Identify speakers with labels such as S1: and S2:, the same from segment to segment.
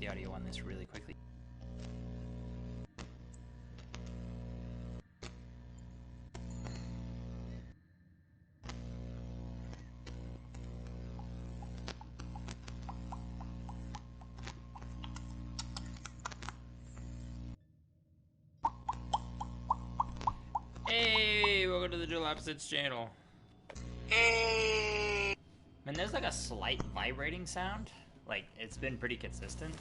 S1: the audio on this really quickly. Hey, welcome to the Dual Opposites channel.
S2: Hey!
S1: Man, there's like a slight vibrating sound. Like, it's been pretty consistent.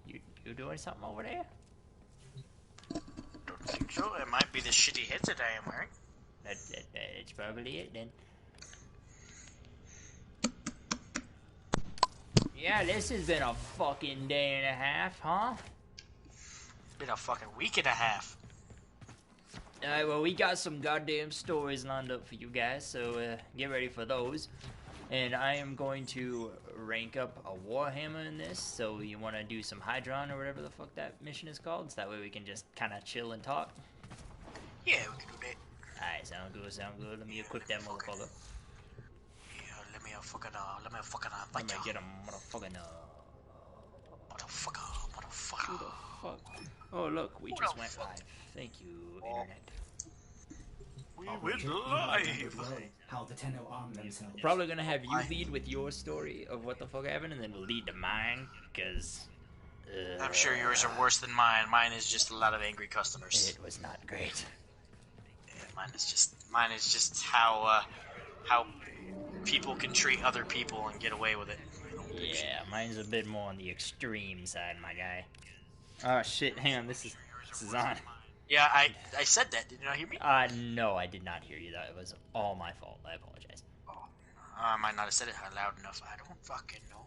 S1: You doing something over there?
S2: Don't think so. It might be the shitty headset I am wearing.
S1: That's probably it then. Yeah, this has been a fucking day and a half, huh?
S2: It's been a fucking week and a half.
S1: Alright, well, we got some goddamn stories lined up for you guys, so get ready for those. And I am going to rank up a Warhammer in this, so you want to do some Hydron or whatever the fuck that mission is called, so that way we can just kind of chill and talk.
S2: Yeah, we can do that.
S1: Alright, sound good, sound good. Let me equip that motherfucker.
S2: Yeah, let me fucking
S1: Let me get him, motherfucking
S2: Motherfucker.
S1: Who the fuck? Oh, look, we just went live. Thank you, Internet.
S2: We went live!
S3: How the Tenno arm themselves.
S1: Probably gonna have you lead with your story of what the fuck happened, and then lead to mine, because...
S2: I'm sure yours are worse than mine. Mine is just a lot of angry customers.
S1: It was not great.
S2: Yeah, mine is just how people can treat other people and get away with it.
S1: Yeah, mine's a bit more on the extreme side, my guy. Oh shit, hang on, this is on.
S2: Yeah, I said that. Did you not hear me?
S1: No, I did not hear you. That was all my fault. I apologize.
S2: Oh, I might not have said it loud enough. I don't fucking know.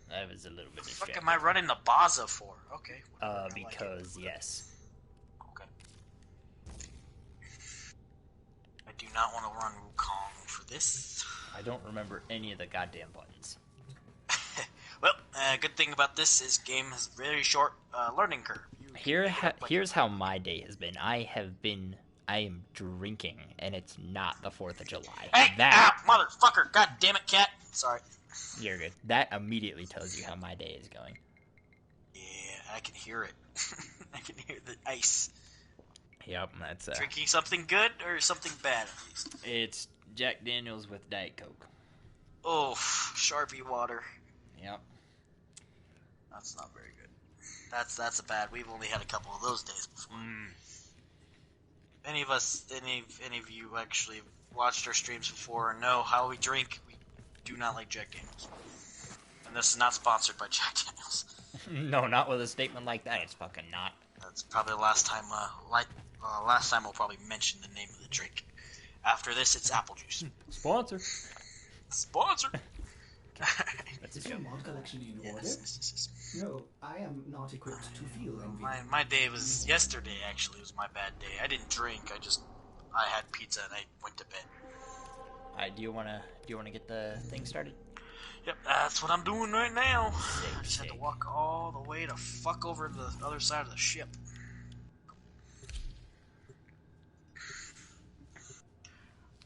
S1: That was a little bit
S2: What the
S1: distracting.
S2: fuck am I running the Baza for? Okay.
S1: Because, yes.
S2: Okay. I do not want to run Wukong for this.
S1: I don't remember any of the goddamn buttons.
S2: Well, good thing about this is game has very short learning curve.
S1: Here's how my day has been. I am drinking, and it's not the 4th of July.
S2: Hey, motherfucker! God damn it, cat! Sorry.
S1: You're good. That immediately tells you how my day is going.
S2: Yeah, I can hear it. I can hear the ice.
S1: Yep, that's
S2: Drinking something good or something bad, at least?
S1: It's Jack Daniels with Diet Coke.
S2: Oh, Sharpie water.
S1: Yep.
S2: That's not very good. That's a bad. We've only had a couple of those days before. Any of you actually watched our streams before and know how we drink? We do not like Jack Daniels. And this is not sponsored by Jack Daniels.
S1: No, not with a statement like that. It's fucking not.
S2: That's probably the last time. Last time we'll probably mention the name of the drink. After this, it's apple juice.
S1: Sponsor.
S2: Sponsor.
S1: That's
S3: Is your mod collection in order?
S2: Yes.
S3: No, I am not equipped to feel envy.
S2: My day was yesterday. Actually, was my bad day. I didn't drink. I had pizza and I went to bed.
S1: Alright, do you wanna get the thing started?
S2: Yep, that's what I'm doing right now. I just had
S1: sick.
S2: to walk all the way to fuck over to the other side of the ship.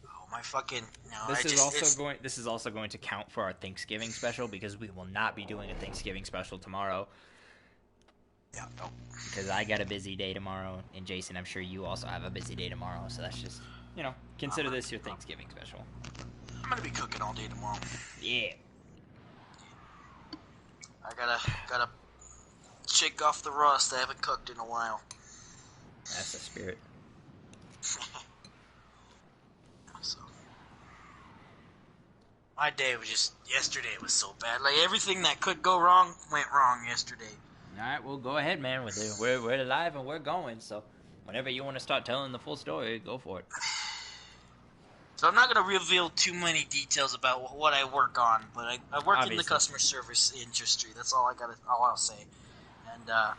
S2: Oh my fucking! No,
S1: This is also going to count for our Thanksgiving special because we will not be doing a Thanksgiving special tomorrow.
S2: Yeah, no.
S1: Because I got a busy day tomorrow, and Jason, I'm sure you also have a busy day tomorrow. So that's just, consider this your Thanksgiving special.
S2: I'm gonna be cooking all day tomorrow.
S1: Yeah.
S2: I gotta shake off the rust. I haven't cooked in a while.
S1: That's the spirit.
S2: So, my day was yesterday was so bad. Like everything that could go wrong went wrong yesterday.
S1: All right, well, go ahead, man. We're live and we're going. So, whenever you want to start telling the full story, go for it.
S2: So I'm not going to reveal too many details about what I work on, but I work in the customer service industry. That's all I'll say. And I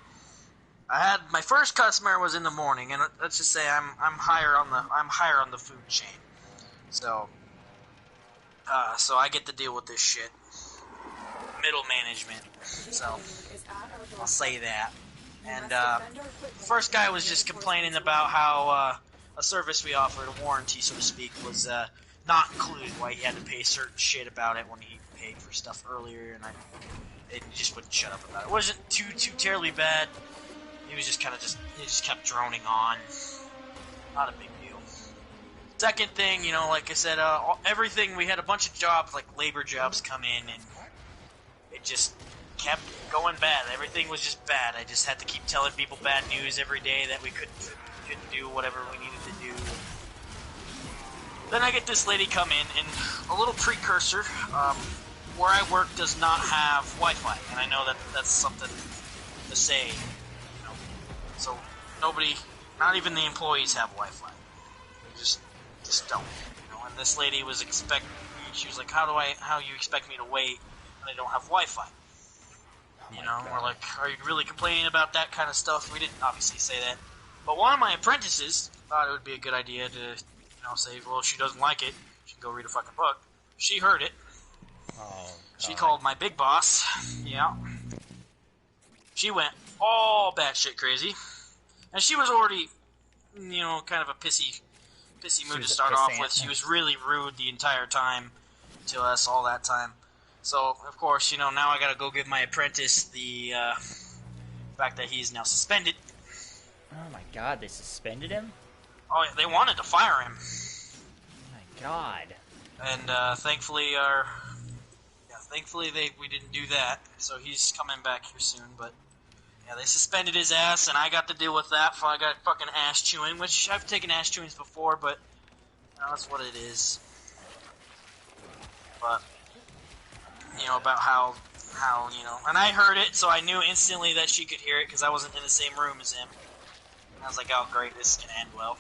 S2: had my first customer was in the morning, and let's just say I'm higher on the food chain. So I get to deal with this shit. Middle management. So I'll say that. And the first guy was just complaining about how a service we offered, a warranty, so to speak, was not included. Why he had to pay certain shit about it when paid for stuff earlier, and it just wouldn't shut up about it. It wasn't too terribly bad. He was just he just kept droning on. Not a big deal. Second thing, you know, like I said, everything, we had a bunch of jobs, like labor jobs come in, and it just kept going bad. Everything was just bad. I just had to keep telling people bad news every day that we couldn't do whatever we needed to do. Then I get this lady come in, and a little precursor, where I work does not have Wi-Fi, and I know that that's something to say, you know. So nobody, not even the employees have Wi-Fi. They just don't, you know. And this lady was she was like, how you expect me to wait when I don't have Wi-Fi? You know, we're like, are you really complaining about that kind of stuff? We didn't obviously say that. But one of my apprentices thought it would be a good idea to, you know, say, well, if she doesn't like it, she can go read a fucking book. She heard it.
S1: Oh,
S2: she called my big boss. Yeah. She went all batshit crazy. And she was already, you know, kind of a pissy mood to start off with. She was really rude the entire time to us, all that time. So, of course, you know, now I gotta go give my apprentice the fact that he's now suspended.
S1: Oh my god, they suspended him?
S2: Oh, yeah, they wanted to fire him.
S1: Oh my god.
S2: And thankfully we didn't do that. So he's coming back here soon, but yeah, they suspended his ass, and I got to deal with that. I got fucking ass chewing, which I've taken ass chewings before, but you know, that's what it is. But you know, about how you know, and I heard it, so I knew instantly that she could hear it because I wasn't in the same room as him. And I was like, oh great, this is gonna end well.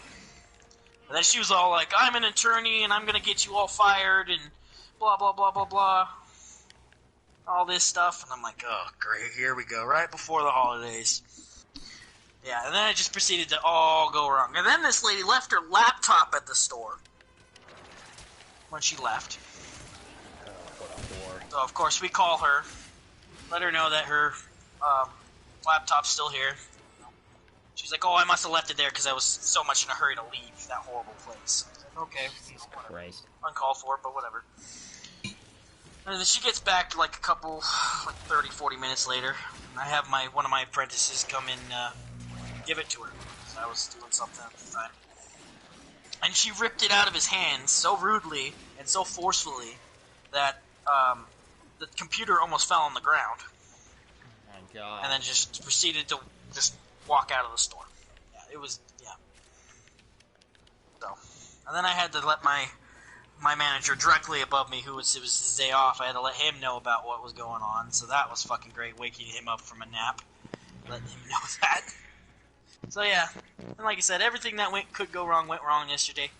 S2: And then she was all like, I'm an attorney and I'm gonna get you all fired and blah blah blah blah blah, all this stuff. And I'm like, oh great, here we go, right before the holidays. Yeah, and then it just proceeded to all go wrong. And then this lady left her laptop at the store when she left. So of course we call her, let her know that her laptop's still here. She's like, oh, I must have left it there because I was so much in a hurry to leave that horrible place. Like, okay,
S1: Christ.
S2: Uncalled for, but whatever. And then she gets back like 30, 40 minutes later. And I have one of my apprentices come and give it to her. So I was doing something at the time. And she ripped it out of his hands so rudely and so forcefully that the computer almost fell on the ground.
S1: Oh my god.
S2: And then just proceeded to just walk out of the store. Yeah, it was, yeah. So, and then I had to let my manager directly above me, it was his day off, I had to let him know about what was going on, so that was fucking great, waking him up from a nap, letting him know that. So yeah, and like I said, everything that could go wrong went wrong yesterday.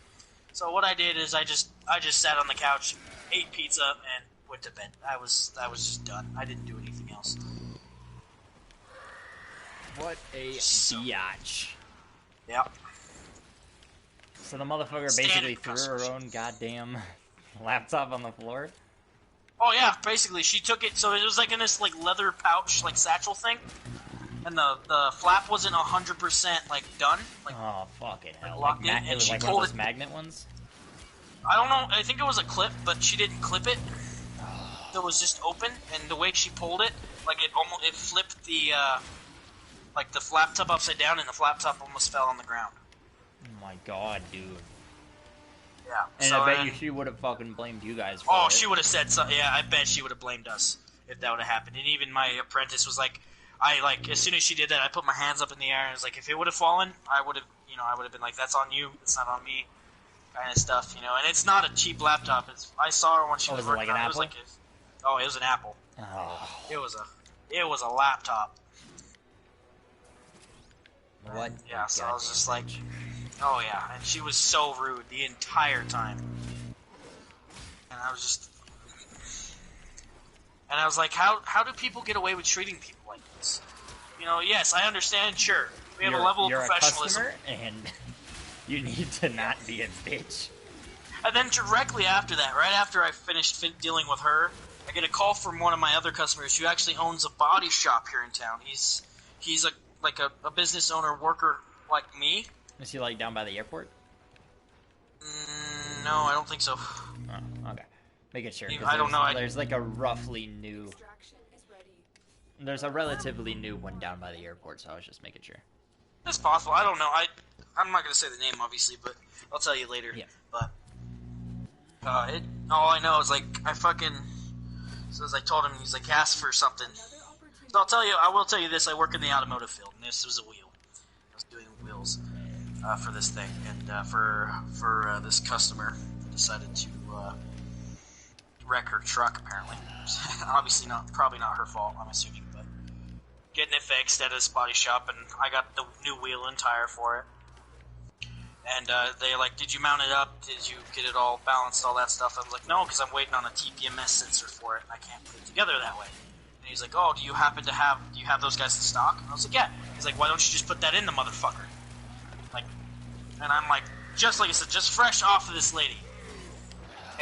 S2: So what I did is I just sat on the couch, ate pizza, and went to bed. I was just done. I didn't do anything else.
S1: What a biatch.
S2: Yep.
S1: So the motherfucker basically threw her own goddamn laptop on the floor?
S2: Oh yeah, basically she took it, so it was like in this like leather pouch, like satchel thing. And the flap wasn't 100% like done. Like,
S1: oh fucking hell!
S2: Locked in,
S1: it was like one of those magnet ones.
S2: I don't know. I think it was a clip, but she didn't clip it. It was just open, and the way she pulled it, like it flipped the like the flap top upside down, and the flap top almost fell on the ground.
S1: Oh my god, dude.
S2: Yeah.
S1: And
S2: so,
S1: I bet she would have fucking blamed you guys for it.
S2: Oh, she would have said something. Yeah, I bet she would have blamed us if that would have happened. And even my apprentice was like, as soon as she did that, I put my hands up in the air and I was like, if it would have fallen, I would have been like, that's on you, it's not on me, kind of stuff, you know. And it's not a cheap laptop. I saw her when she was working on it. It was like it was an Apple.
S1: Oh.
S2: It was a laptop.
S1: What?
S2: Yeah, so I was just like, oh yeah, and she was so rude the entire time. And I was like, how do people get away with treating people like this? You know, yes, I understand, sure. We have a level of professionalism.
S1: You're a customer, and you need to not be a bitch.
S2: And then directly after that, right after I finished dealing with her, I get a call from one of my other customers who actually owns a body shop here in town. He's a business owner, worker like me.
S1: Is he, like, down by the airport?
S2: No, I don't think so.
S1: Oh, okay. Making sure.
S2: I don't know.
S1: There's like a roughly new. There's a relatively new one down by the airport, so I was just making sure.
S2: It's possible. I don't know. I'm not gonna say the name, obviously, but I'll tell you later.
S1: Yeah.
S2: But all I know is like So as I told him, he's like, ask for something. So I will tell you this. I work in the automotive field, and this was a wheel. I was doing wheels for this thing, and for this customer decided to wreck her truck. Apparently, obviously probably not her fault. I'm assuming, but getting it fixed at his body shop, and I got the new wheel and tire for it. And they're like, did you mount it up? Did you get it all balanced, all that stuff? I was like, no, because I'm waiting on a TPMS sensor for it, and I can't put it together that way. And he's like, oh, do you have those guys in stock? And I was like, yeah. He's like, why don't you just put that in the motherfucker? Like, and I'm like, just like I said, just fresh off of this lady.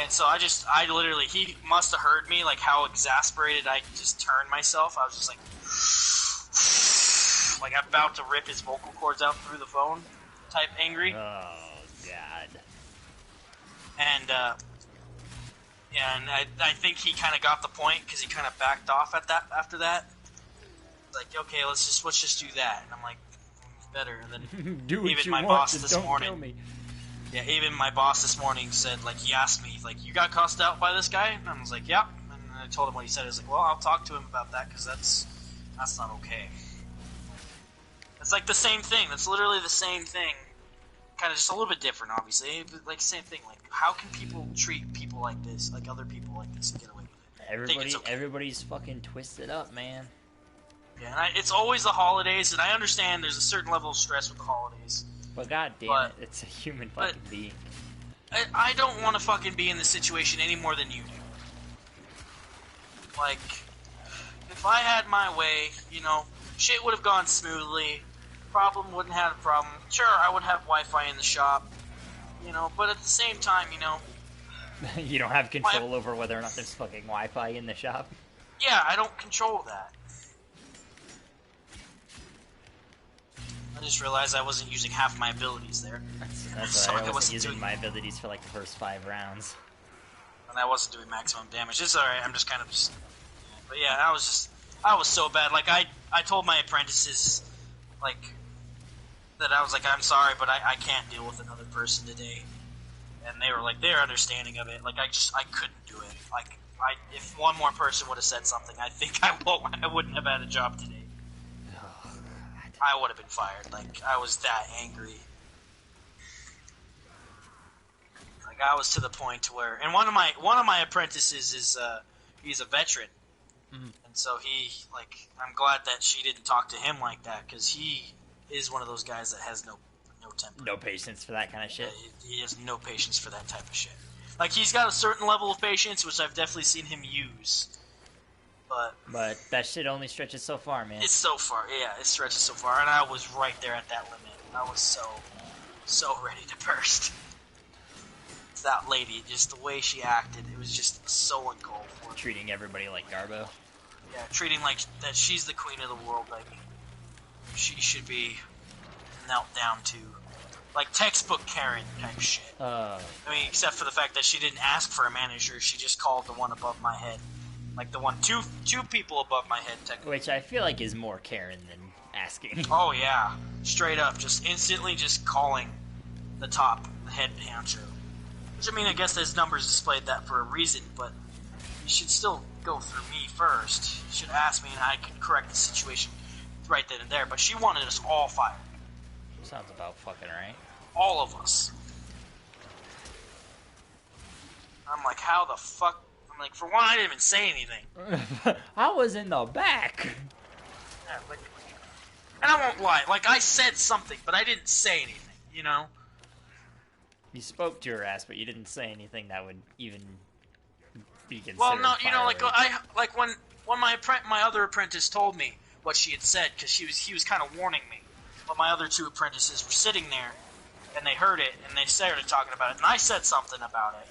S2: And so I literally, he must have heard me, like how exasperated I just turned myself. I was just like I'm about to rip his vocal cords out through the phone. Type angry.
S1: Oh God.
S2: And I think he kind of got the point because he kind of backed off after that. Like, okay, let's just do that. And I'm like, better. And then
S1: do what
S2: even
S1: you
S2: my
S1: want,
S2: boss
S1: just
S2: this
S1: don't
S2: morning.
S1: kill me.
S2: Yeah, even my boss this morning said, like, he asked me, like, you got cussed out by this guy? And I was like, yep. And I told him what he said. I was like, well, I'll talk to him about that because that's not okay. It's like the same thing. That's literally the same thing. Kind of just a little bit different, obviously. But like, same thing. Like, how can people treat people like this, like other people like this, and get away with it?
S1: Everybody's fucking twisted up, man.
S2: Yeah, and it's always the holidays, and I understand there's a certain level of stress with the holidays.
S1: But god damn it, it's a human fucking being.
S2: I don't want to fucking be in this situation any more than you do. Like, if I had my way, you know, shit would have gone smoothly. Problem wouldn't have a problem. Sure, I would have Wi-Fi in the shop, you know, but at the same time, you know...
S1: You don't have control over whether or not there's fucking Wi-Fi in the shop?
S2: Yeah, I don't control that. I just realized I wasn't using half my abilities there.
S1: That's why I wasn't using my abilities for like the first 5 rounds.
S2: And I wasn't doing maximum damage. It's alright, I'm just kind of just... But yeah, I was so bad. Like, I told my apprentices, like... that I was like, I'm sorry, but I can't deal with another person today. And they were like, they're understanding of it. Like, I couldn't do it. Like, if one more person would have said something, I think I wouldn't have had a job today.
S1: Oh,
S2: I would have been fired. Like, I was that angry. Like, I was to the point where, and one of my apprentices is he's a veteran, and so I'm glad that she didn't talk to him like that because he is one of those guys that has no temper.
S1: No patience for that kind of shit.
S2: He has no patience for that type of shit. Like, he's got a certain level of patience, which I've definitely seen him use. But
S1: that shit only stretches so far, man.
S2: It's so far, yeah, it stretches so far, and I was right there at that limit. I was so ready to burst. That lady, just the way she acted, it was just so uncalled for.
S1: Treating everybody like Garbo.
S2: Yeah, treating like that she's the queen of the world, like she should be knelt down to. Like textbook Karen type shit. I mean, except for the fact that she didn't ask for a manager, she just called the one above my head. Like the one, two people above my head, technically.
S1: Which I feel like is more Karen than asking.
S2: Oh yeah, straight up, just instantly just calling the head honcho. Which, I mean, I guess there's numbers displayed that for a reason, but you should still go through me first. You should ask me and I could correct the situation right then and there, but she wanted us all fired.
S1: Sounds about fucking right.
S2: All of us. I'm like, how the fuck? I'm like, for one, I didn't even say anything.
S1: I was in the back.
S2: Yeah, like, and I won't lie, like, I said something, but I didn't say anything, you know?
S1: You spoke to her ass, but you didn't say anything that would even be considered.
S2: Well, no, you know,
S1: like
S2: when my other apprentice told me what she had said, because he was kind of warning me, but my other 2 apprentices were sitting there, and they heard it, and they started talking about it, and I said something about it,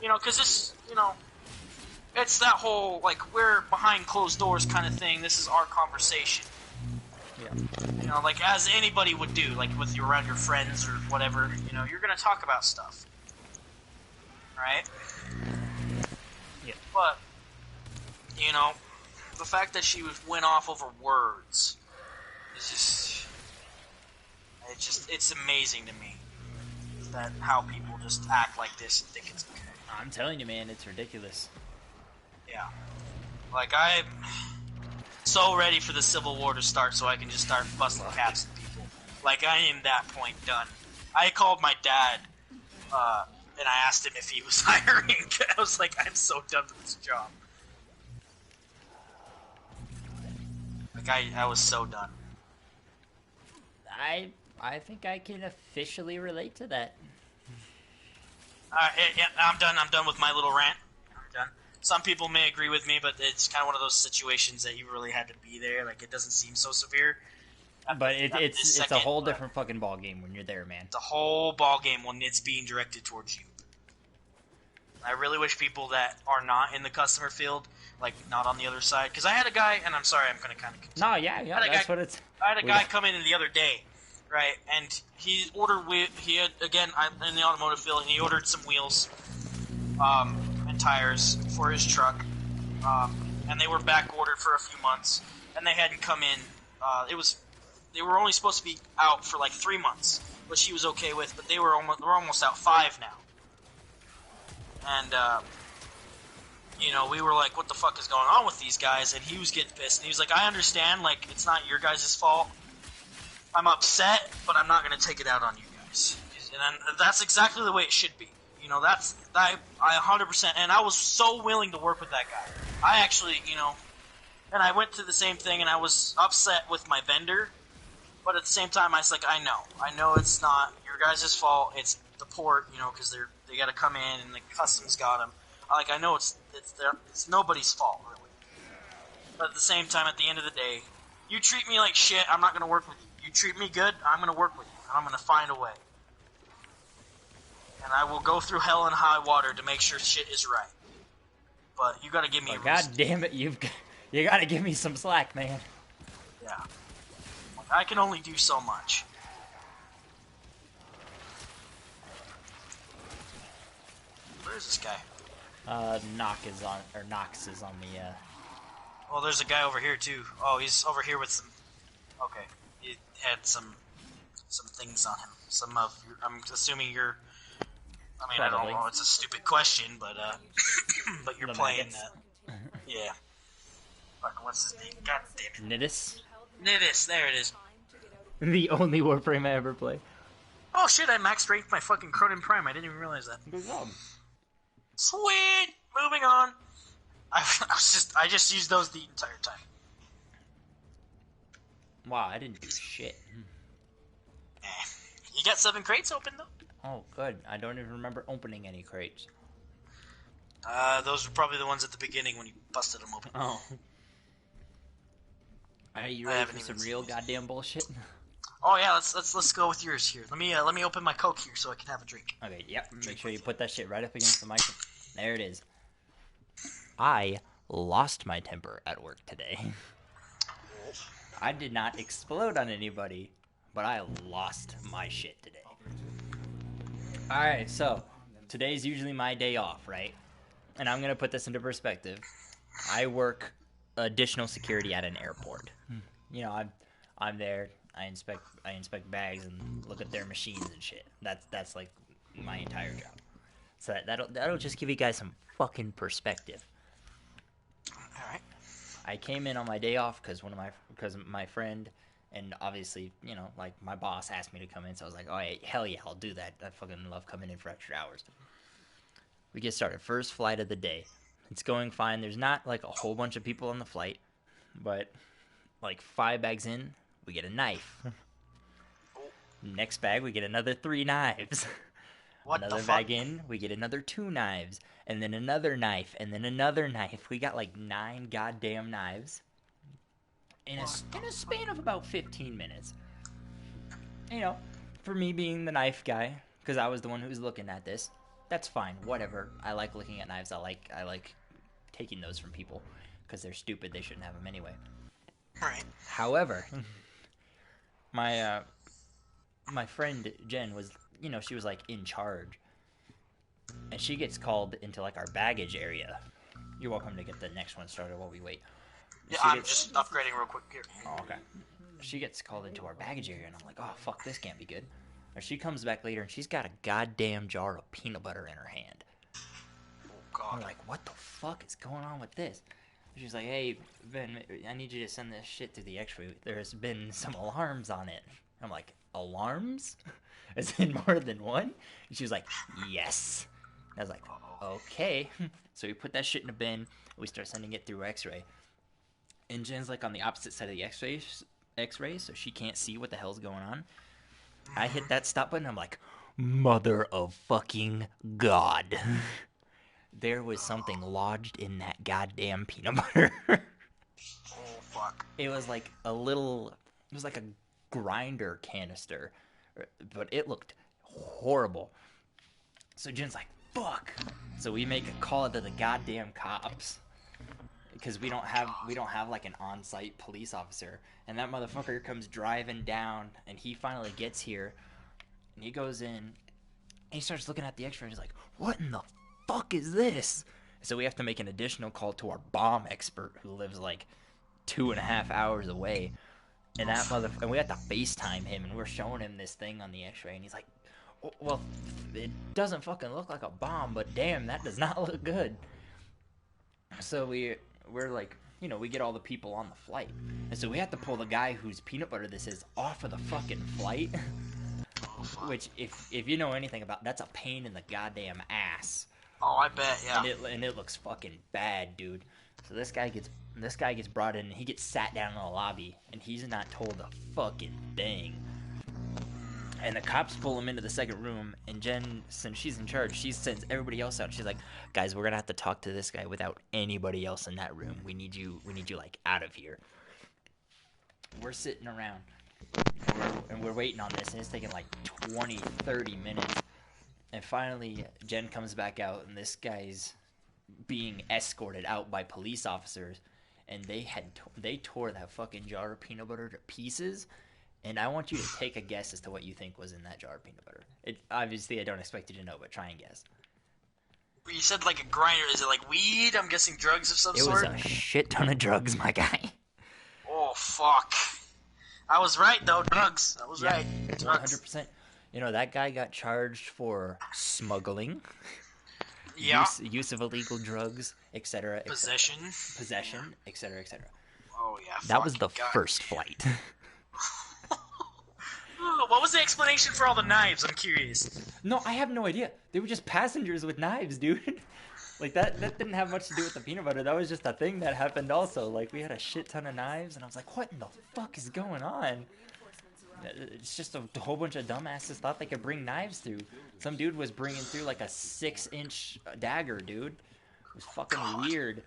S2: you know, because this, you know, it's that whole, like, we're behind closed doors kind of thing. This is our conversation.
S1: Yeah.
S2: You know, like, as anybody would do, like, around your friends or whatever, you know, you're going to talk about stuff. Right? But, you know, the fact that she went off over words is it's amazing to me that how people just act like this and think it's okay.
S1: I'm telling you, man, it's ridiculous.
S2: Yeah. Like, I'm so ready for the Civil War to start so I can just start busting caps at people. Like, I am that point done. I called my dad, and I asked him if he was hiring. I was like, I'm so done with this job. Like, I was so done.
S1: I think I can officially relate to that.
S2: Yeah, I'm done. I'm done with my little rant. I'm done. Some people may agree with me, but it's kind of one of those situations that you really had to be there. Like, it doesn't seem so severe.
S1: But it's a whole different fucking ball game when you're there, man.
S2: It's a whole ball game when it's being directed towards you. I really wish people that are not in the customer field, like not on the other side, because I had a guy, and I'm sorry, I'm going to kind of continue.
S1: No, yeah, that's what it's.
S2: I had a guy come in the other day, right, and he ordered he had again in the automotive field, and he ordered some wheels, and tires for his truck, and they were back ordered for a few months, and they hadn't come in. They were only supposed to be out for like 3 months, which he was okay with, but they're almost out 5 now. And, you know, we were like, what the fuck is going on with these guys? And he was getting pissed. And he was like, I understand, like, it's not your guys' fault. I'm upset, but I'm not going to take it out on you guys. And that's exactly the way it should be. You know, I 100%, and I was so willing to work with that guy. I actually, you know, and I went through the same thing, and I was upset with my vendor. But at the same time, I was like, I know it's not your guys' fault. It's the port, you know, because they got to come in and the customs got them. I know it's nobody's fault really. But at the same time, at the end of the day, you treat me like shit, I'm not gonna work with you. You treat me good, I'm gonna work with you, and I'm gonna find a way. And I will go through hell and high water to make sure shit is right. But you got to give me.
S1: God damn it, you got to give me some slack, man.
S2: Yeah. I can only do so much. Where is this guy?
S1: Nox is on the,
S2: Well, there's a guy over here, too. Oh, he's over here with some... Okay. He had some things on him. Some of... I'm assuming you're... I mean, probably. I don't know, it's a stupid question, but, but you're playing that. Yeah. Fuck, what's his name? God damn it. Nidus, there it is.
S1: The only Warframe I ever play.
S2: Oh shit, I max ranked my fucking Cronin Prime. I didn't even realize that.
S1: Good job.
S2: Sweet! Moving on. I just used those the entire time.
S1: Wow, I didn't do shit.
S2: You got 7 crates open, though?
S1: Oh, good. I don't even remember opening any crates.
S2: Those were probably the ones at the beginning when you busted them open.
S1: Oh. Are you ready for some real goddamn bullshit?
S2: Oh yeah, let's go with yours here. Let me open my Coke here so I can have a drink.
S1: Okay, yep. Make sure you put that shit right up against the mic. There it is. I lost my temper at work today. I did not explode on anybody, but I lost my shit today. Alright, so today's usually my day off, right? And I'm gonna put this into perspective. I work additional security at an airport. You know, I'm there. I inspect bags and look at their machines and shit. That's like my entire job. So that'll just give you guys some fucking perspective.
S2: All right.
S1: I came in on my day off because my friend and obviously, you know, like my boss asked me to come in, so I was like, oh yeah, hell yeah, I'll do that. I fucking love coming in for extra hours. We get started. First flight of the day. It's going fine. There's not like a whole bunch of people on the flight, but like 5 bags in, we get a knife. Next bag, we get another 3 knives. Another bag in, we get another 2 knives, and then another knife, and then another knife. We got like 9 goddamn knives in a span of about 15 minutes. You know, for me being the knife guy, because I was the one who was looking at this, that's fine. Whatever. I like looking at knives. I like taking those from people because they're stupid. They shouldn't have them anyway.
S2: Right.
S1: However, my friend Jen was, you know, she was like in charge, and she gets called into like our baggage area, You're welcome to get the next one started while we wait.
S2: Yeah, I'm just upgrading real quick here.
S1: Oh, okay. She gets called into our baggage area, and I'm like, oh, fuck, this can't be good. And she comes back later, and she's got a goddamn jar of peanut butter in her hand.
S2: Oh, God.
S1: I'm like, what the fuck is going on with this? She's like, hey, Ben, I need you to send this shit to the X-ray. There's been some alarms on it. I'm like, alarms? Is it more than one? And she was like, yes. I was like, okay. So we put that shit in a bin. We start sending it through X-ray. And Jen's like on the opposite side of the X-ray, so she can't see what the hell's going on. I hit that stop button. I'm like, mother of fucking God. There was something lodged in that goddamn peanut butter.
S2: Oh, fuck.
S1: It was like a grinder canister, but it looked horrible. So Jen's like, fuck. So we make a call to the goddamn cops because we don't have like an on-site police officer, and that motherfucker comes driving down, and he finally gets here, and he goes in, and he starts looking at the X-ray, and he's like, what in the fuck is this? So we have to make an additional call to our bomb expert who lives like 2.5 hours away, and and we have to FaceTime him, and we're showing him this thing on the X-ray, and he's like, well, it doesn't fucking look like a bomb, but damn, that does not look good. So we're like, you know, we get all the people on the flight, and so we have to pull the guy whose peanut butter this is off of the fucking flight. Which, if you know anything about, that's a pain in the goddamn ass.
S2: Oh, I bet, yeah.
S1: And it looks fucking bad, dude. So this guy gets brought in, and he gets sat down in the lobby, and he's not told a fucking thing. And the cops pull him into the second room, and Jen, since she's in charge, she sends everybody else out. She's like, guys, we're gonna have to talk to this guy without anybody else in that room. We need you like out of here. We're sitting around, and we're waiting on this, and it's taking like 20, 30 minutes. And finally, Jen comes back out, and this guy's being escorted out by police officers, and they tore that fucking jar of peanut butter to pieces. And I want you to take a guess as to what you think was in that jar of peanut butter. Obviously, I don't expect you to know, but try and guess.
S2: You said like a grinder. Is it like weed? I'm guessing drugs of some sort?
S1: It was a shit ton of drugs, my guy.
S2: Oh, fuck. I was right, though. Drugs. I was right. Drugs.
S1: 100%. You know, that guy got charged for smuggling,
S2: Yeah.
S1: use of illegal drugs, etc.
S2: Possession,
S1: etc., etc.
S2: Oh, yeah.
S1: That was the first flight.
S2: What was the explanation for all the knives? I'm curious.
S1: No, I have no idea. They were just passengers with knives, dude. Like, that didn't have much to do with the peanut butter. That was just a thing that happened also. Like, we had a shit ton of knives, and I was like, what in the fuck is going on? It's just a whole bunch of dumbasses thought they could bring knives through. Some dude was bringing through, like, a 6-inch dagger, dude. It was fucking weird.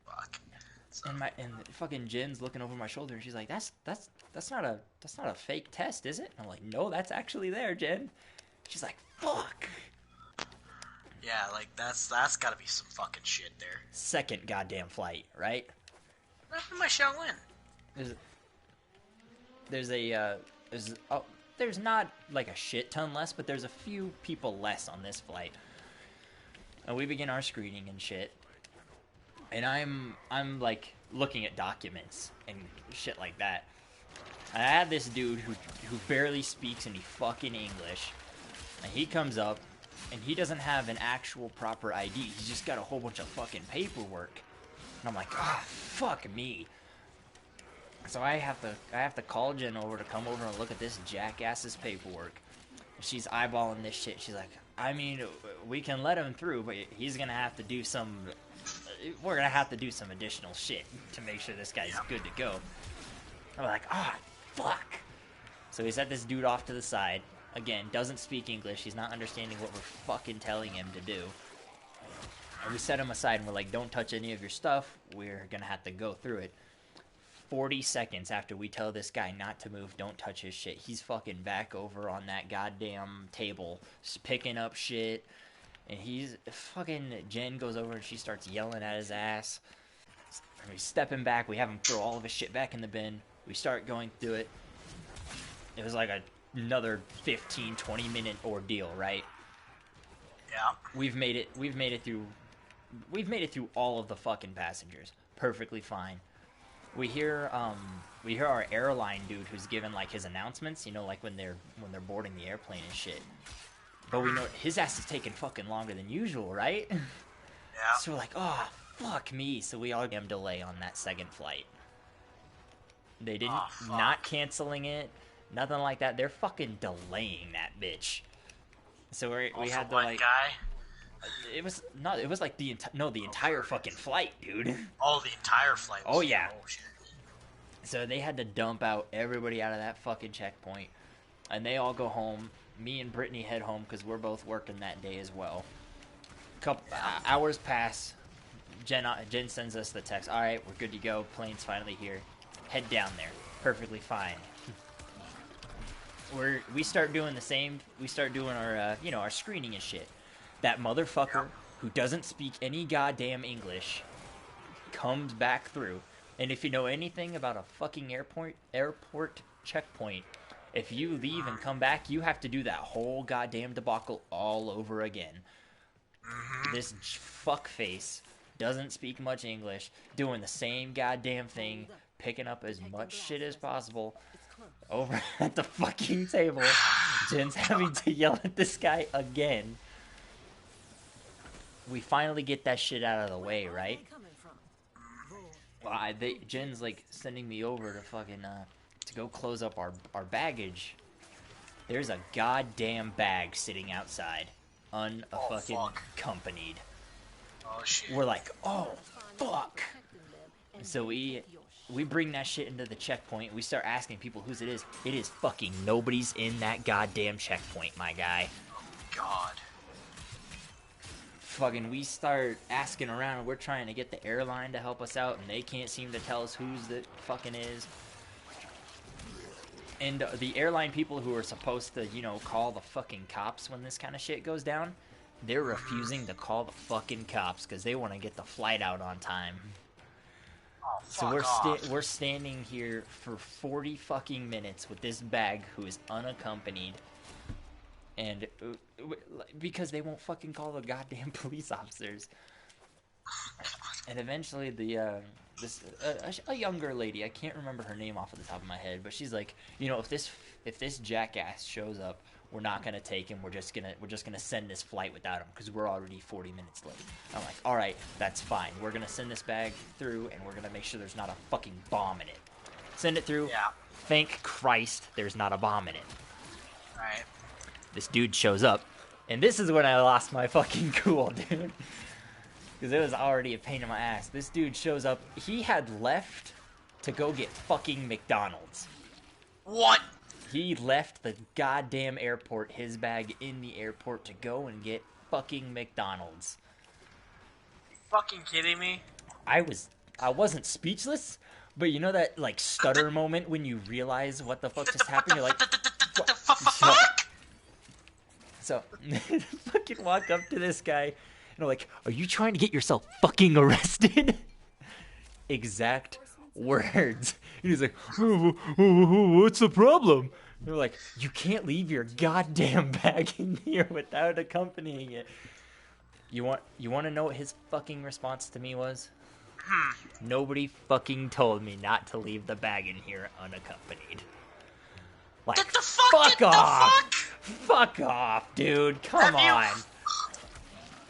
S2: Fuck.
S1: And fucking Jen's looking over my shoulder, and she's like, that's not a fake test, is it? And I'm like, no, that's actually there, Jen. She's like, fuck.
S2: Yeah, like that's gotta be some fucking shit there.
S1: Second goddamn flight, right?
S2: What happened to my Shaolin?
S1: There's not like a shit ton less, but there's a few people less on this flight. And we begin our screening and shit. And I'm like looking at documents and shit like that. And I have this dude who barely speaks any fucking English. And he comes up, and he doesn't have an actual proper ID. He's just got a whole bunch of fucking paperwork. And I'm like, ah, fuck me. So I have to call Jen over to come over and look at this jackass's paperwork. She's eyeballing this shit. She's like, I mean, we can let him through, but he's gonna have to do some. We're gonna have to do some additional shit to make sure this guy's good to go. I'm like, ah, fuck. So we set this dude off to the side. Again, doesn't speak English. He's not understanding what we're fucking telling him to do. And we set him aside and we're like, don't touch any of your stuff. We're gonna have to go through it. 40 seconds after we tell this guy not to move, don't touch his shit, he's fucking back over on that goddamn table, just picking up shit. And he's fucking, Jen goes over and she starts yelling at his ass. And we step him back, we have him throw all of his shit back in the bin. We start going through it. It was like another 15-20 minute ordeal, right?
S2: Yeah.
S1: We've made it through we've made it through all of the fucking passengers perfectly fine. We hear our airline dude who's giving like his announcements, you know, like when they're boarding the airplane and shit. But we know his ass is taking fucking longer than usual, right?
S2: Yeah.
S1: So we're like, oh fuck me. So we all get delay on that second flight. They didn't not canceling it, nothing like that. They're fucking delaying that bitch. So we had to like.
S2: Guy?
S1: It was like the entire fucking flight, dude.
S2: Oh, the entire flight.
S1: Oh yeah.
S2: Oh shit.
S1: So they had to dump out everybody out of that fucking checkpoint, and they all go home. Me and Brittany head home because we're both working that day as well. Couple hours pass. Jen sends us the text. All right, we're good to go. Plane's finally here. Head down there. Perfectly fine. We start doing the same. We start doing our our screening and shit. That motherfucker who doesn't speak any goddamn English comes back through. And if you know anything about a fucking airport checkpoint, if you leave and come back, you have to do that whole goddamn debacle all over again. This fuckface doesn't speak much English, doing the same goddamn thing, picking up as much shit as possible over at the fucking table. Jen's having to yell at this guy again. We finally get that shit out of the way, right? Well, Jen's like sending me over to fucking to go close up our baggage. There's a goddamn bag sitting outside, accompanied.
S2: Oh shit.
S1: We're like, oh fuck. So we bring that shit into the checkpoint. We start asking people whose it is. It is fucking nobody's in that goddamn checkpoint, my guy.
S2: Oh god.
S1: Fucking, we start asking around, and we're trying to get the airline to help us out, and they can't seem to tell us whose the fucking is. And the airline people who are supposed to, call the fucking cops when this kind of shit goes down, they're refusing to call the fucking cops because they want to get the flight out on time.
S2: Oh,
S1: so we're standing here for 40 fucking minutes with this bag who is unaccompanied. And because they won't fucking call the goddamn police officers. And eventually a younger lady, I can't remember her name off of the top of my head, but she's like, if this jackass shows up, we're not gonna take him. We're just gonna send this flight without him because we're already 40 minutes late. I'm like, all right, that's fine. We're gonna send this bag through, and we're gonna make sure there's not a fucking bomb in it. Send it through.
S2: Yeah.
S1: Thank Christ, there's not a bomb in it.
S2: Right.
S1: This dude shows up, and this is when I lost my fucking cool, dude. Because it was already a pain in my ass. This dude shows up. He had left to go get fucking McDonald's.
S2: What?
S1: He left the goddamn airport, his bag in the airport, to go and get fucking McDonald's.
S2: You fucking kidding me?
S1: I wasn't speechless, but you know that, like, stutter moment when you realize what the fuck just happened? You're like,
S2: fuck?
S1: So, fucking walk up to this guy, and I'm like, are you trying to get yourself fucking arrested? Exact words. And he's like, what's the problem? And they're like, you can't leave your goddamn bag in here without accompanying it. You want to know what his fucking response to me was? Nobody fucking told me not to leave the bag in here unaccompanied. Like,
S2: Get the fuck off!
S1: Fuck off, dude. Come on.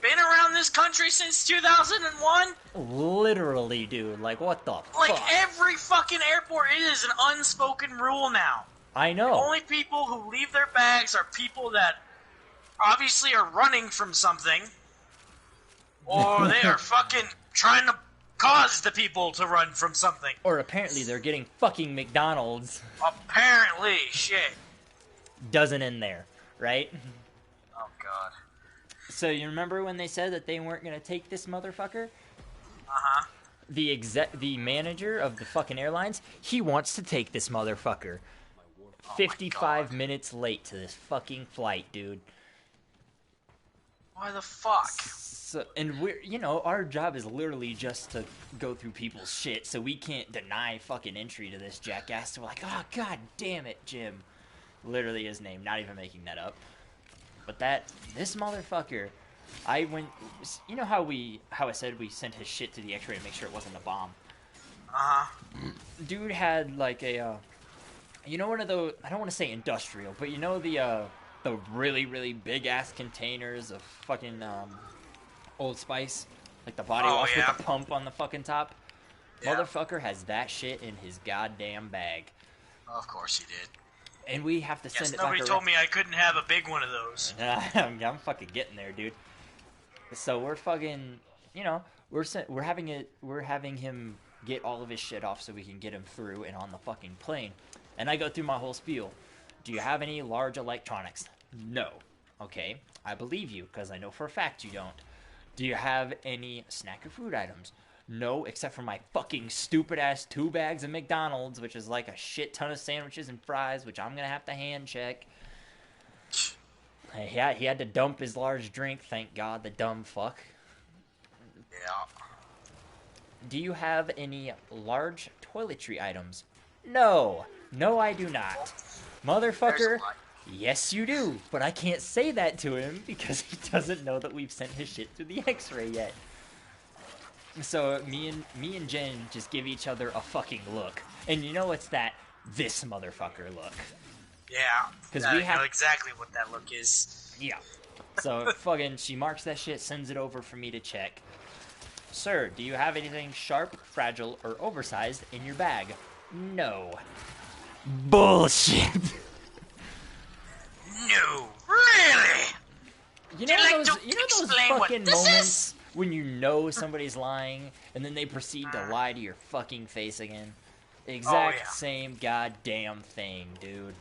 S2: Been around this country since 2001?
S1: Literally, dude. Like, what the
S2: Like,
S1: fuck?
S2: every fucking airport, it is an unspoken rule now.
S1: I know.
S2: The only people who leave their bags are people that obviously are running from something, or they are fucking trying to cause the people to run from something.
S1: Or apparently they're getting fucking McDonald's.
S2: Apparently, shit.
S1: Doesn't end there, right?
S2: Oh, God.
S1: So you remember when they said that they weren't going to take this motherfucker?
S2: Uh-huh.
S1: The manager of the fucking airlines, he wants to take this motherfucker. 55 minutes late to this fucking flight, dude.
S2: Why the fuck?
S1: So, and we're, our job is literally just to go through people's shit, so we can't deny fucking entry to this jackass. So we're like, oh, god damn it, Jim. Literally his name, not even making that up. But this motherfucker I went. You know how I said we sent his shit to the X-ray to make sure it wasn't a bomb. Dude had like a, you know, one of those. I don't want to say industrial, but you know the really really big ass containers of fucking Old Spice, like the body wash with the pump on the fucking top. Yeah. Motherfucker has that shit in his goddamn bag.
S2: Of course he did.
S1: And we have to send it back.
S2: Nobody told me I couldn't have a big one of those.
S1: I'm fucking getting there, dude. So we're fucking, you know, we're having him get all of his shit off so we can get him through and on the fucking plane. And I go through my whole spiel. Do you have any large electronics? No. Okay, I believe you because I know for a fact you don't. Do you have any snack or food items? No, except for my fucking stupid-ass 2 bags of McDonald's, which is like a shit ton of sandwiches and fries, which I'm going to have to hand check. He had to dump his large drink, thank God, the dumb fuck.
S2: Yeah.
S1: Do you have any large toiletry items? No. No, I do not. Motherfucker, yes you do, but I can't say that to him because he doesn't know that we've sent his shit through the X-ray yet. So me and Jen just give each other a fucking look, and you know it's that this motherfucker look.
S2: Yeah,
S1: because
S2: we know exactly what that look is.
S1: Yeah. So fucking, she marks that shit, sends it over for me to check. Sir, do you have anything sharp, fragile, or oversized in your bag? No. Bullshit.
S2: No, really.
S1: You know those fucking moments when you know somebody's lying, and then they proceed to lie to your fucking face again? Exact same goddamn thing, dude.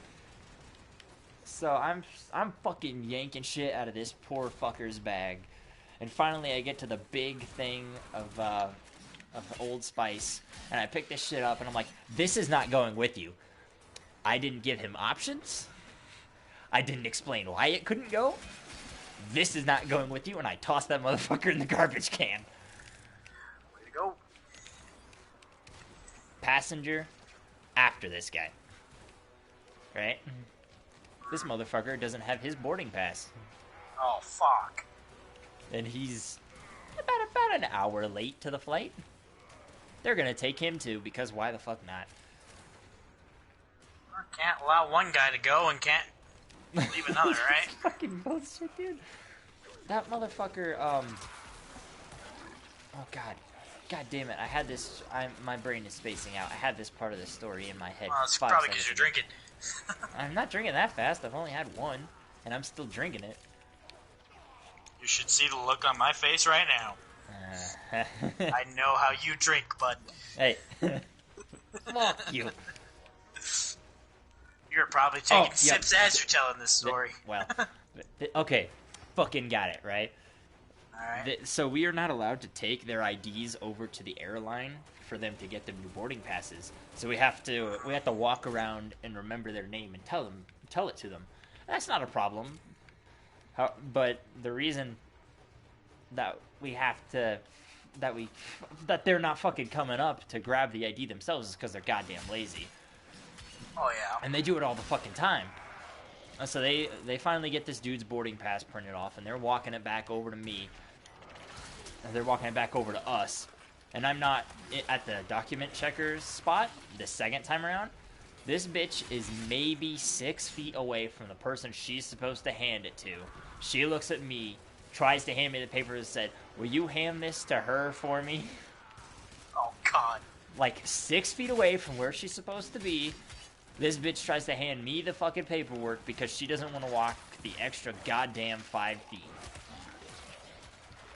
S1: So I'm fucking yanking shit out of this poor fucker's bag, and finally I get to the big thing of Old Spice, and I pick this shit up, and I'm like, this is not going with you. I didn't give him options. I didn't explain why it couldn't go. This is not going with you, and I tossed that motherfucker in the garbage can.
S2: Way to go.
S1: Passenger after this guy. Right? This motherfucker doesn't have his boarding pass.
S2: Oh, fuck.
S1: And he's about an hour late to the flight. They're gonna take him too, because why the fuck not?
S2: Can't allow one guy to go and can't leave another, right?
S1: Fucking bullshit, dude. That motherfucker, oh god. God damn it, I had this, my brain is spacing out. I had this part of the story in my head.
S2: Well, it's probably because you're drinking.
S1: I'm not drinking that fast, I've only had one, and I'm still drinking it.
S2: You should see the look on my face right now. I know how you drink, bud.
S1: Hey. Fuck you.
S2: You're probably taking sips as you're telling this story.
S1: Well, okay. Fucking got it, right?
S2: Alright.
S1: So we are not allowed to take their IDs over to the airline for them to get them new boarding passes. So we have to walk around and remember their name and tell it to them. That's not a problem. But the reason that that they're not fucking coming up to grab the ID themselves is because they're goddamn lazy.
S2: Oh yeah.
S1: And they do it all the fucking time. So they finally get this dude's boarding pass printed off, and they're walking it back over to me. They're walking it back over to us. And I'm not at the document checkers spot the second time around. This bitch is maybe 6 feet away from the person she's supposed to hand it to. She looks at me, tries to hand me the paper, and said, "Will you hand this to her for me?"
S2: Oh, God.
S1: Like 6 feet away from where she's supposed to be. This bitch tries to hand me the fucking paperwork because she doesn't want to walk the extra goddamn 5 feet.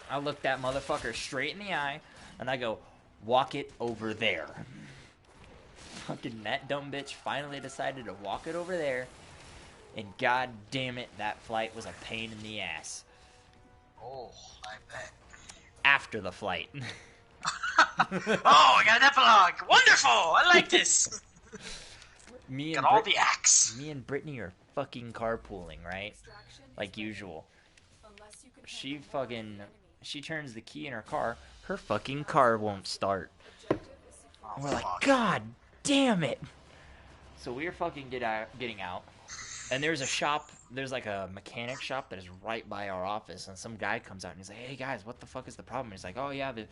S1: I look that motherfucker straight in the eye, and I go, "Walk it over there." Fucking that dumb bitch finally decided to walk it over there, and god damn it, that flight was a pain in the ass.
S2: Oh, I bet.
S1: After the flight.
S2: Oh, I got an epilogue! Wonderful! I like this!
S1: Me and Brittany are fucking carpooling, right? Like usual. She turns the key in her car. Her fucking car won't start. We're like, God damn it! So we're fucking getting out. And there's a shop, there's like a mechanic shop that is right by our office, and some guy comes out and he's like, hey guys, what the fuck is the problem? He's like, oh yeah, the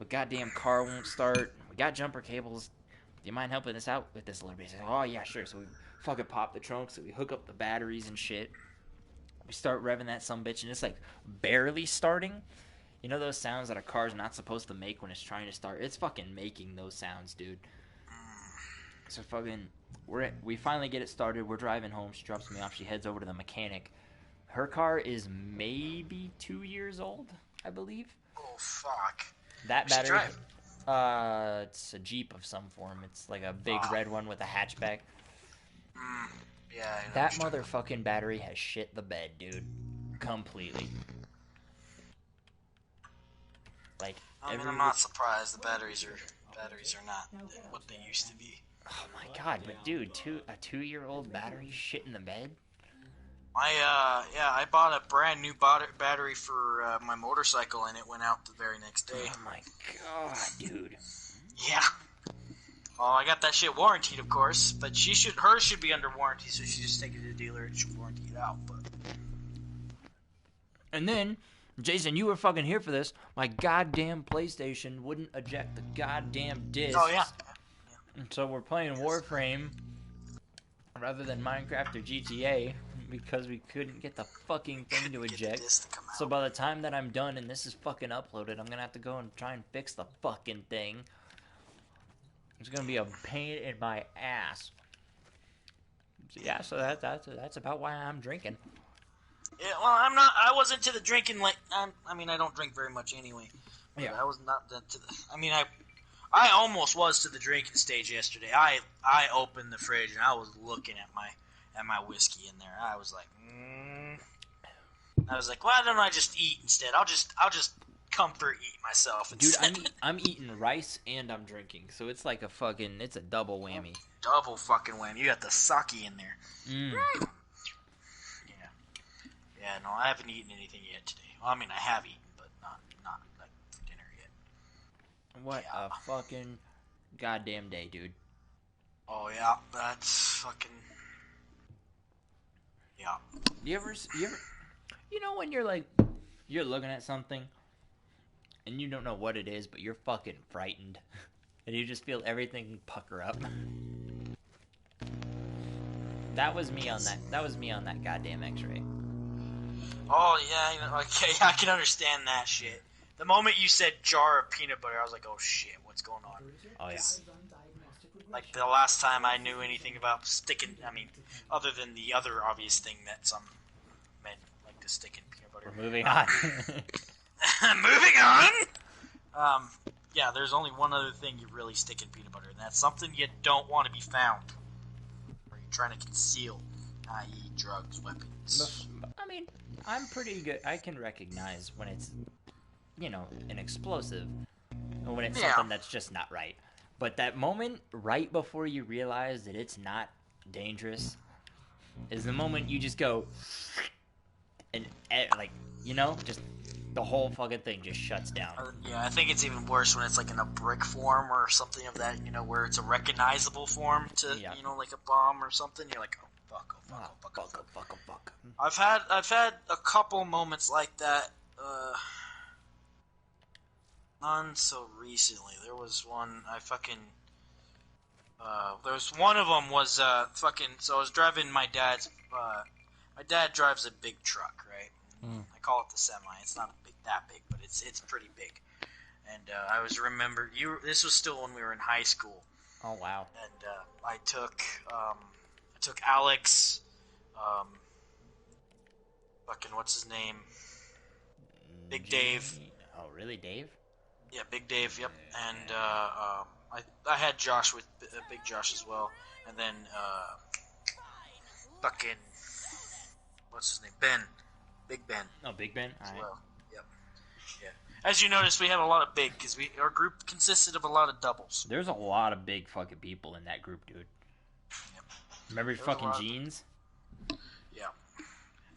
S1: goddamn car won't start. We got jumper cables. Do you mind helping us out with this a little bit? He's like, oh yeah, sure. So we fucking pop the trunk, so we hook up the batteries and shit. We start revving that sumbitch, and it's like barely starting. You know those sounds that a car's not supposed to make when it's trying to start? It's fucking making those sounds, dude. So fucking, we finally get it started. We're driving home. She drops me off. She heads over to the mechanic. Her car is maybe 2 years old, I believe.
S2: Oh fuck.
S1: That
S2: What's she
S1: battery.
S2: drive?
S1: It's a Jeep of some form. It's like a big red one with a hatchback.
S2: Yeah. I know
S1: That
S2: what you're talking
S1: motherfucking battery has shit the bed, dude. Completely. Like
S2: about. I mean, I'm not surprised. The batteries are not what they used to be.
S1: Oh my god, but dude, a 2-year-old battery shit in the bed?
S2: I bought a brand new battery for my motorcycle, and it went out the very next day.
S1: Oh my god, dude.
S2: Yeah. Well, I got that shit warranted, of course, but hers should be under warranty, so she just take it to the dealer and she'll warranty it out. But
S1: And then, Jason, you were fucking here for this. My goddamn PlayStation wouldn't eject the goddamn disc.
S2: oh yeah.
S1: So we're playing Warframe rather than Minecraft or GTA because we couldn't get the fucking thing to
S2: Get the
S1: eject.
S2: disc to come out.
S1: So by the time that I'm done and this is fucking uploaded, I'm gonna have to go and try and fix the fucking thing. It's gonna be a pain in my ass. So yeah, so that's about why I'm drinking.
S2: Yeah, well, I wasn't to the drinking like. I mean, I don't drink very much anyway.
S1: Yeah.
S2: I was not to the. I mean, I almost was to the drinking stage yesterday. I opened the fridge and I was looking at my whiskey in there. I was like, why don't I just eat instead? I'll just comfort eat myself
S1: Dude,
S2: instead.
S1: I'm eating rice and I'm drinking, so it's like it's a double whammy.
S2: Double fucking whammy. You got the sake in there.
S1: Mm.
S2: Yeah, no, I haven't eaten anything yet today. Well, I mean, I have eaten, but not like for dinner yet.
S1: What a fucking goddamn day, dude.
S2: Oh yeah, that's fucking. Yeah.
S1: You ever, you know when you're looking at something and you don't know what it is, but you're fucking frightened, and you just feel everything pucker up. That was me on that. That was me on that goddamn X-ray.
S2: Oh yeah, okay, I can understand that shit. The moment you said jar of peanut butter, I was like, oh shit, what's going on?
S1: Oh yeah.
S2: Like the last time I knew anything about sticking, I mean, other than the other obvious thing that some men like to stick in peanut butter.
S1: We're moving on.
S2: Moving on! Yeah, there's only one other thing you really stick in peanut butter, and that's something you don't want to be found. Or you're trying to conceal, i.e. drugs, weapons.
S1: I mean, I'm pretty good. I can recognize when it's, an explosive, or when it's something that's just not right. But that moment right before you realize that it's not dangerous is the moment you just go, and just the whole fucking thing just shuts down.
S2: Yeah, I think it's even worse when it's like in a brick form or something of that, where it's a recognizable form to, like a bomb or something. You're like, oh fuck, oh fuck. I've had a couple moments like that. None so recently. There was one there was one of them was so I was driving my dad's my dad drives a big truck, right? I call it the semi. It's not that big, but it's pretty big. And I remember this was still when we were in high school.
S1: Oh wow.
S2: And I took Alex, fucking what's his name? Big Dave.
S1: Oh really, Dave?
S2: Yeah, Big Dave. Yep. And I had Josh with Big Josh as well, and then fucking what's his name? Ben. Big Ben.
S1: Oh, Big Ben.
S2: As
S1: All right.
S2: well. Yep. Yeah. As you noticed, we had a lot of big because our group consisted of a lot of doubles.
S1: There's a lot of big fucking people in that group, dude.
S2: Yep.
S1: Remember your fucking jeans?
S2: Yeah.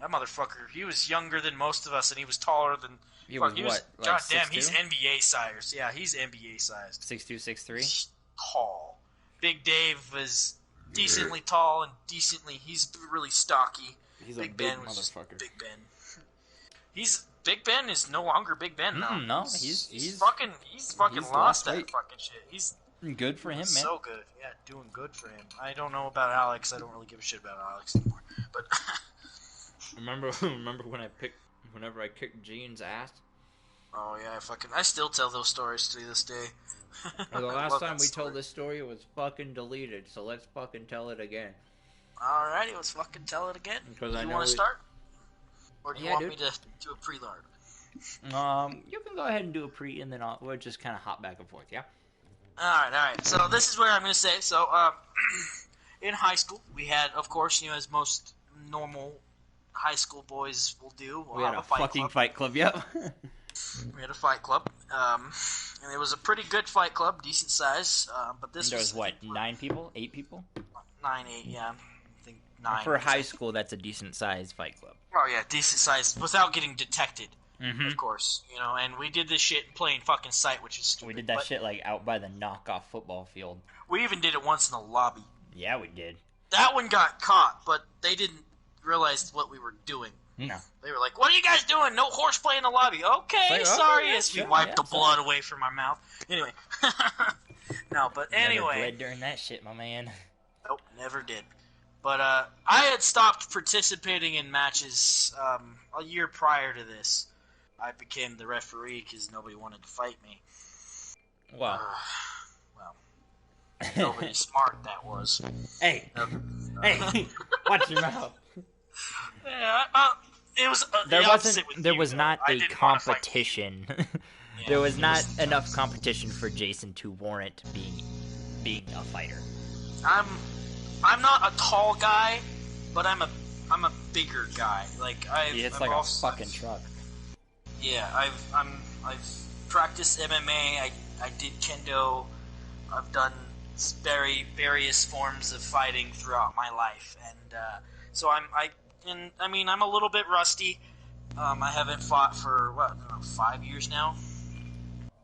S2: That motherfucker, he was younger than most of us, and he was taller than...
S1: He was what? Like
S2: God damn,
S1: 6'2"?
S2: he's NBA sized. Yeah, he's NBA sized.
S1: 6'2", 6'3"?
S2: He's tall. Big Dave was decently tall and decently. He's really stocky.
S1: He's
S2: Big
S1: a big
S2: Ben was just
S1: motherfucker.
S2: Big Ben. Big Ben is no longer Big Ben now.
S1: No,
S2: he's
S1: he's
S2: fucking
S1: he's
S2: lost
S1: lost
S2: that
S1: weight.
S2: fucking shit. He's
S1: Good for him, man.
S2: so good. Yeah, doing good for him. I don't know about Alex. I don't really give a shit about Alex anymore. But
S1: remember whenever I kicked Gene's ass?
S2: oh yeah, I still tell those stories to this day.
S1: The last time we told this story, it was fucking deleted, so let's fucking tell it again.
S2: Alrighty, let's fucking tell it again.
S1: Because
S2: do you want to start? Or do you want
S1: dude.
S2: me to do a preload?
S1: You can go ahead and do a pre, and then we'll just kind of hop back and forth, yeah?
S2: Alright. So this is where I'm going to say. So, in high school, we had, of course, as most normal high school boys will do,
S1: We had a fucking fight club, yep.
S2: We had a fight club. And it was a pretty good fight club, decent size. But this
S1: There was,
S2: was
S1: 9 people? 8 people?
S2: 9, 8, yeah. I think 9.
S1: For high school, that's a decent sized fight club.
S2: Oh, yeah, decent size, without getting detected.
S1: Mm-hmm.
S2: Of course, and we did this shit playing fucking sight, which is stupid.
S1: We did that shit out by the knockoff football field.
S2: We even did it once in the lobby.
S1: Yeah, we did.
S2: That one got caught, but they didn't realize what we were doing.
S1: No.
S2: They were like, "What are you guys doing? No horseplay in the lobby." Okay, sorry.
S1: Yeah,
S2: As we
S1: sure,
S2: wiped the blood
S1: sorry.
S2: away from my mouth. Anyway. No, but
S1: Never
S2: anyway.
S1: bled during that shit, my man.
S2: Nope, never did. But I had stopped participating in matches a year prior to this. I became the referee because nobody wanted to fight me.
S1: Well.
S2: Nobody smart that was.
S1: Hey! Hey! Watch your mouth.
S2: Yeah, it was.
S1: There was not
S2: I
S1: a
S2: didn't wanna fight
S1: competition.
S2: Yeah,
S1: There was not enough competition for Jason to warrant being a fighter.
S2: I'm not a tall guy, but I'm a bigger guy.
S1: It's
S2: I've
S1: like a
S2: also,
S1: fucking truck.
S2: Yeah, I've practiced MMA. I did kendo. I've done various forms of fighting throughout my life, and so I'm a little bit rusty. I haven't fought for 5 years now.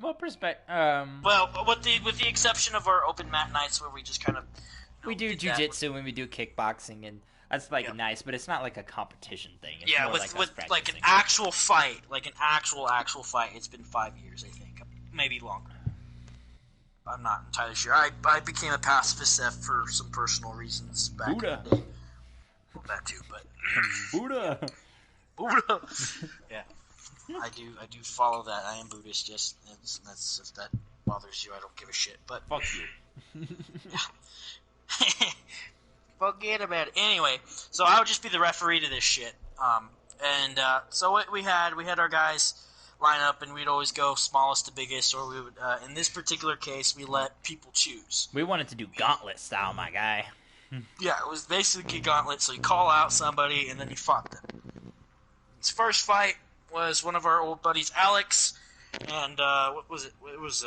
S1: Well,
S2: Well, with the exception of our open mat nights where we just kind of
S1: we do
S2: did that
S1: jujitsu and we do kickboxing, and that's nice, but it's not like a competition thing. It's
S2: yeah,
S1: more
S2: with
S1: us
S2: an
S1: practicing.
S2: actual fight, like an actual fight. It's been 5 years, I think, maybe longer. I'm not entirely sure. I became a pacifist for some personal reasons back
S1: Buddha.
S2: in the day. Well, that too, but
S1: Buddha.
S2: Buddha. Yeah, I do follow that. I am Buddhist. Yes, that's if that bothers you, I don't give a shit. But
S1: Fuck you.
S2: forget about it. Anyway, so I would just be the referee to this shit. So what we had our guys line up, and we'd always go smallest to biggest, or we would. In this particular case, we let people choose.
S1: We wanted to do gauntlet style, my guy.
S2: Yeah, it was basically gauntlet. So you call out somebody, and then you fought them. His first fight was one of our old buddies, Alex, and what was it? It was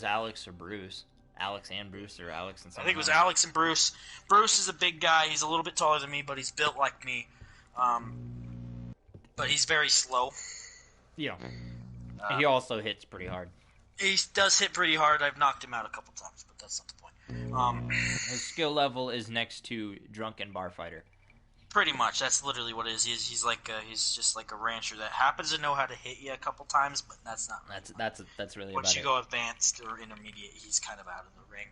S1: Alex or Bruce. Alex and Bruce, or Alex and
S2: I
S1: someone
S2: think it was
S1: else.
S2: Alex and Bruce. Bruce is a big guy. He's a little bit taller than me, but he's built like me. But he's very slow.
S1: Yeah. He also hits pretty hard.
S2: He does hit pretty hard. I've knocked him out a couple times, but that's not the point.
S1: His skill level is next to drunken bar fighter.
S2: Pretty much, that's literally what it is. He's just like a rancher that happens to know how to hit you a couple times, but that's not.
S1: That's really
S2: Once
S1: about
S2: you
S1: it.
S2: go advanced or intermediate, he's kind of out of the ring.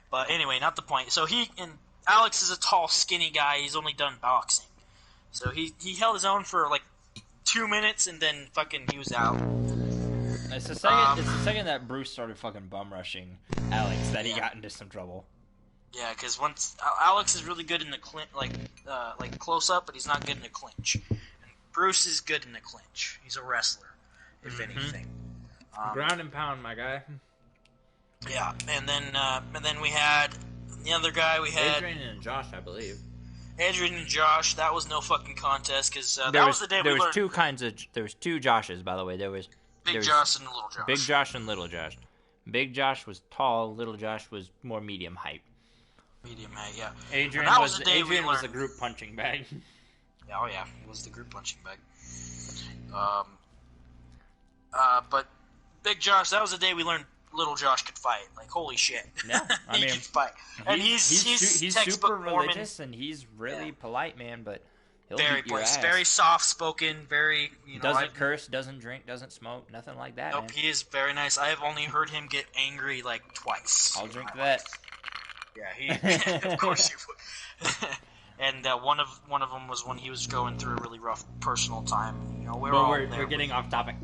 S2: But anyway, not the point. So Alex is a tall, skinny guy. He's only done boxing, so he held his own for like 2 minutes, and then he was out.
S1: It's the second that Bruce started fucking bum rushing Alex that he got into some trouble.
S2: Yeah, because once Alex is really good in the clinch, like close up, but he's not good in the clinch. And Bruce is good in the clinch. He's a wrestler, if anything.
S1: Ground and pound, my guy.
S2: Yeah, and then we had the other guy. We had
S1: Adrian and Josh, I believe.
S2: Adrian and Josh. That was no fucking contest because that was the day we
S1: There was
S2: learned.
S1: there was two Joshes, by the way. There was
S2: Big Josh and Little Josh.
S1: Big Josh and Little Josh. Big Josh was tall. Little Josh was more medium height.
S2: Medium height, yeah.
S1: Adrian
S2: that
S1: was
S2: the day we
S1: was a
S2: learned.
S1: group punching bag.
S2: Oh yeah, it was the group punching bag. But Big Josh, that was the day we learned little Josh could fight. Like, holy shit.
S1: Yeah, I mean,
S2: he can fight. And he's textbook
S1: super
S2: Mormon.
S1: religious, and he's really polite, man, but he'll
S2: Very
S1: beat your ass.
S2: very soft-spoken, very,
S1: doesn't curse, doesn't drink, doesn't smoke, nothing like that,
S2: Nope,
S1: man.
S2: he is very nice. I have only heard him get angry, like, twice.
S1: I'll drink that.
S2: Yeah, he... of course you would. And one of them was when he was going through a really rough personal time. You know,
S1: we're getting off topic.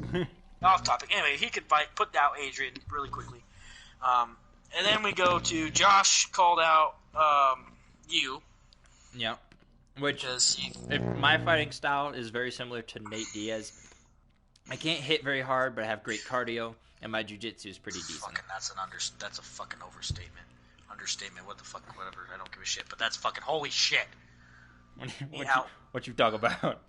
S2: Off topic. Anyway, he could put out Adrian really quickly. And then we go to Josh called out you.
S1: Yeah. Which,
S2: if
S1: my fighting style is very similar to Nate Diaz. I can't hit very hard, but I have great cardio, and my jiu-jitsu is pretty decent.
S2: Fucking, that's a fucking overstatement. Understatement, what the fuck, whatever, I don't give a shit, but that's fucking holy shit.
S1: What you talk about?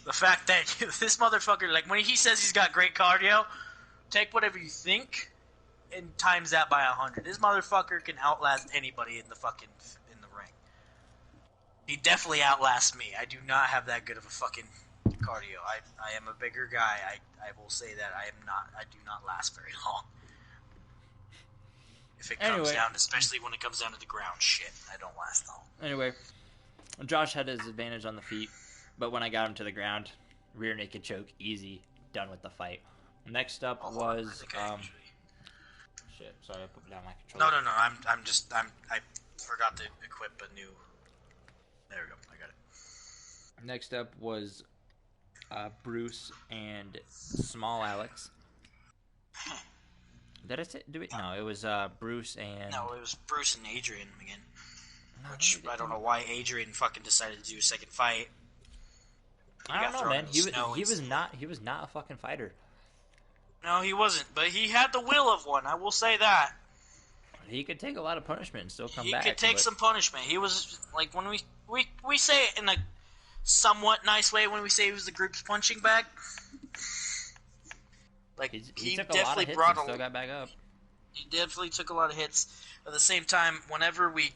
S2: The fact that this motherfucker, like, when he says he's got great cardio, take whatever you think and times that by 100. This motherfucker can outlast anybody in the ring. He definitely outlasts me. I do not have that good of a fucking cardio. I am a bigger guy. I will say that I do not last very long. If it comes down, especially when it comes down to the ground, shit, I don't last long.
S1: Anyway, Josh had his advantage on the feet, but when I got him to the ground, rear naked choke, easy, done with the fight. Next up was shit. Sorry, I put down my controller.
S2: No. I forgot to equip a new. There we go. I got it.
S1: Next up was Bruce and Small Alex. Did I say do it? No, it was Bruce and.
S2: No, it was Bruce and Adrian again. Which I don't know why Adrian fucking decided to do a second fight.
S1: I don't know, man. He was not a fucking fighter.
S2: No, he wasn't. But he had the will of one. I will say that.
S1: He could take a lot of punishment and still come back.
S2: He could take some punishment. He was like when we say it in a somewhat nice way when we say he was the group's punching bag. Like he
S1: took
S2: definitely
S1: a lot of hits
S2: brought
S1: and still got back up.
S2: He definitely took a lot of hits. At the same time, whenever we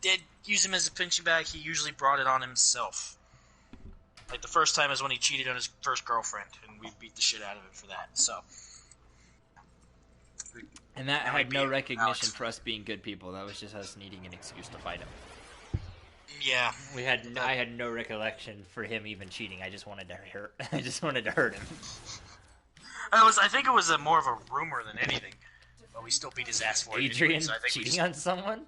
S2: did use him as a punching bag, he usually brought it on himself. Like the first time is when he cheated on his first girlfriend, and we beat the shit out of him for that. So,
S1: and that had no recognition for us being good people. That was just us needing an excuse to fight him.
S2: Yeah,
S1: I had no recollection for him even cheating. I just wanted to hurt. I just wanted to hurt him.
S2: I think it was more of a rumor than anything. But we still beat his ass for it.
S1: Adrian cheating on someone?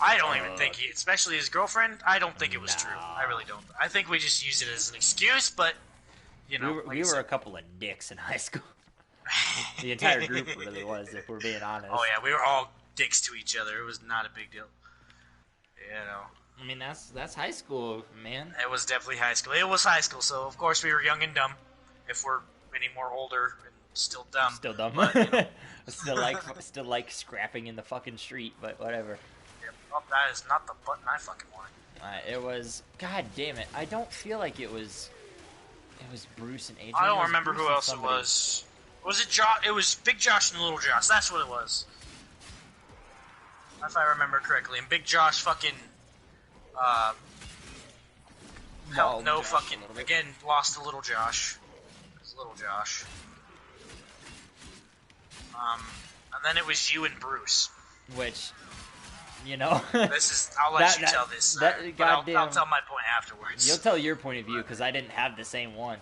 S2: I don't even think especially his girlfriend, I don't think it was true. I really don't. I think we just used it as an excuse, but, you know.
S1: We were a couple of dicks in high school. The entire group really was, if we're being honest.
S2: Oh, yeah, we were all dicks to each other. It was not a big deal. You know.
S1: I mean, that's high school, man.
S2: It was definitely high school. It was high school, so of course we were young and dumb. If we're any more older and still dumb.
S1: Still dumb.
S2: But, you know.
S1: still like scrapping in the fucking street, but whatever.
S2: Yeah, well, that is not the button I fucking wanted.
S1: It was. God damn it! I don't feel like it was. It was Bruce and Adrian.
S2: I don't remember who else it was. Was it Josh? It was Big Josh and Little Josh. That's what it was. If I remember correctly, and Big Josh fucking. Again, lost to Little Josh. It was Little Josh. And then it was you and Bruce.
S1: Which, you know...
S2: I'll let you tell this. I'll tell my point afterwards.
S1: You'll tell your point of view, because I didn't have the same one.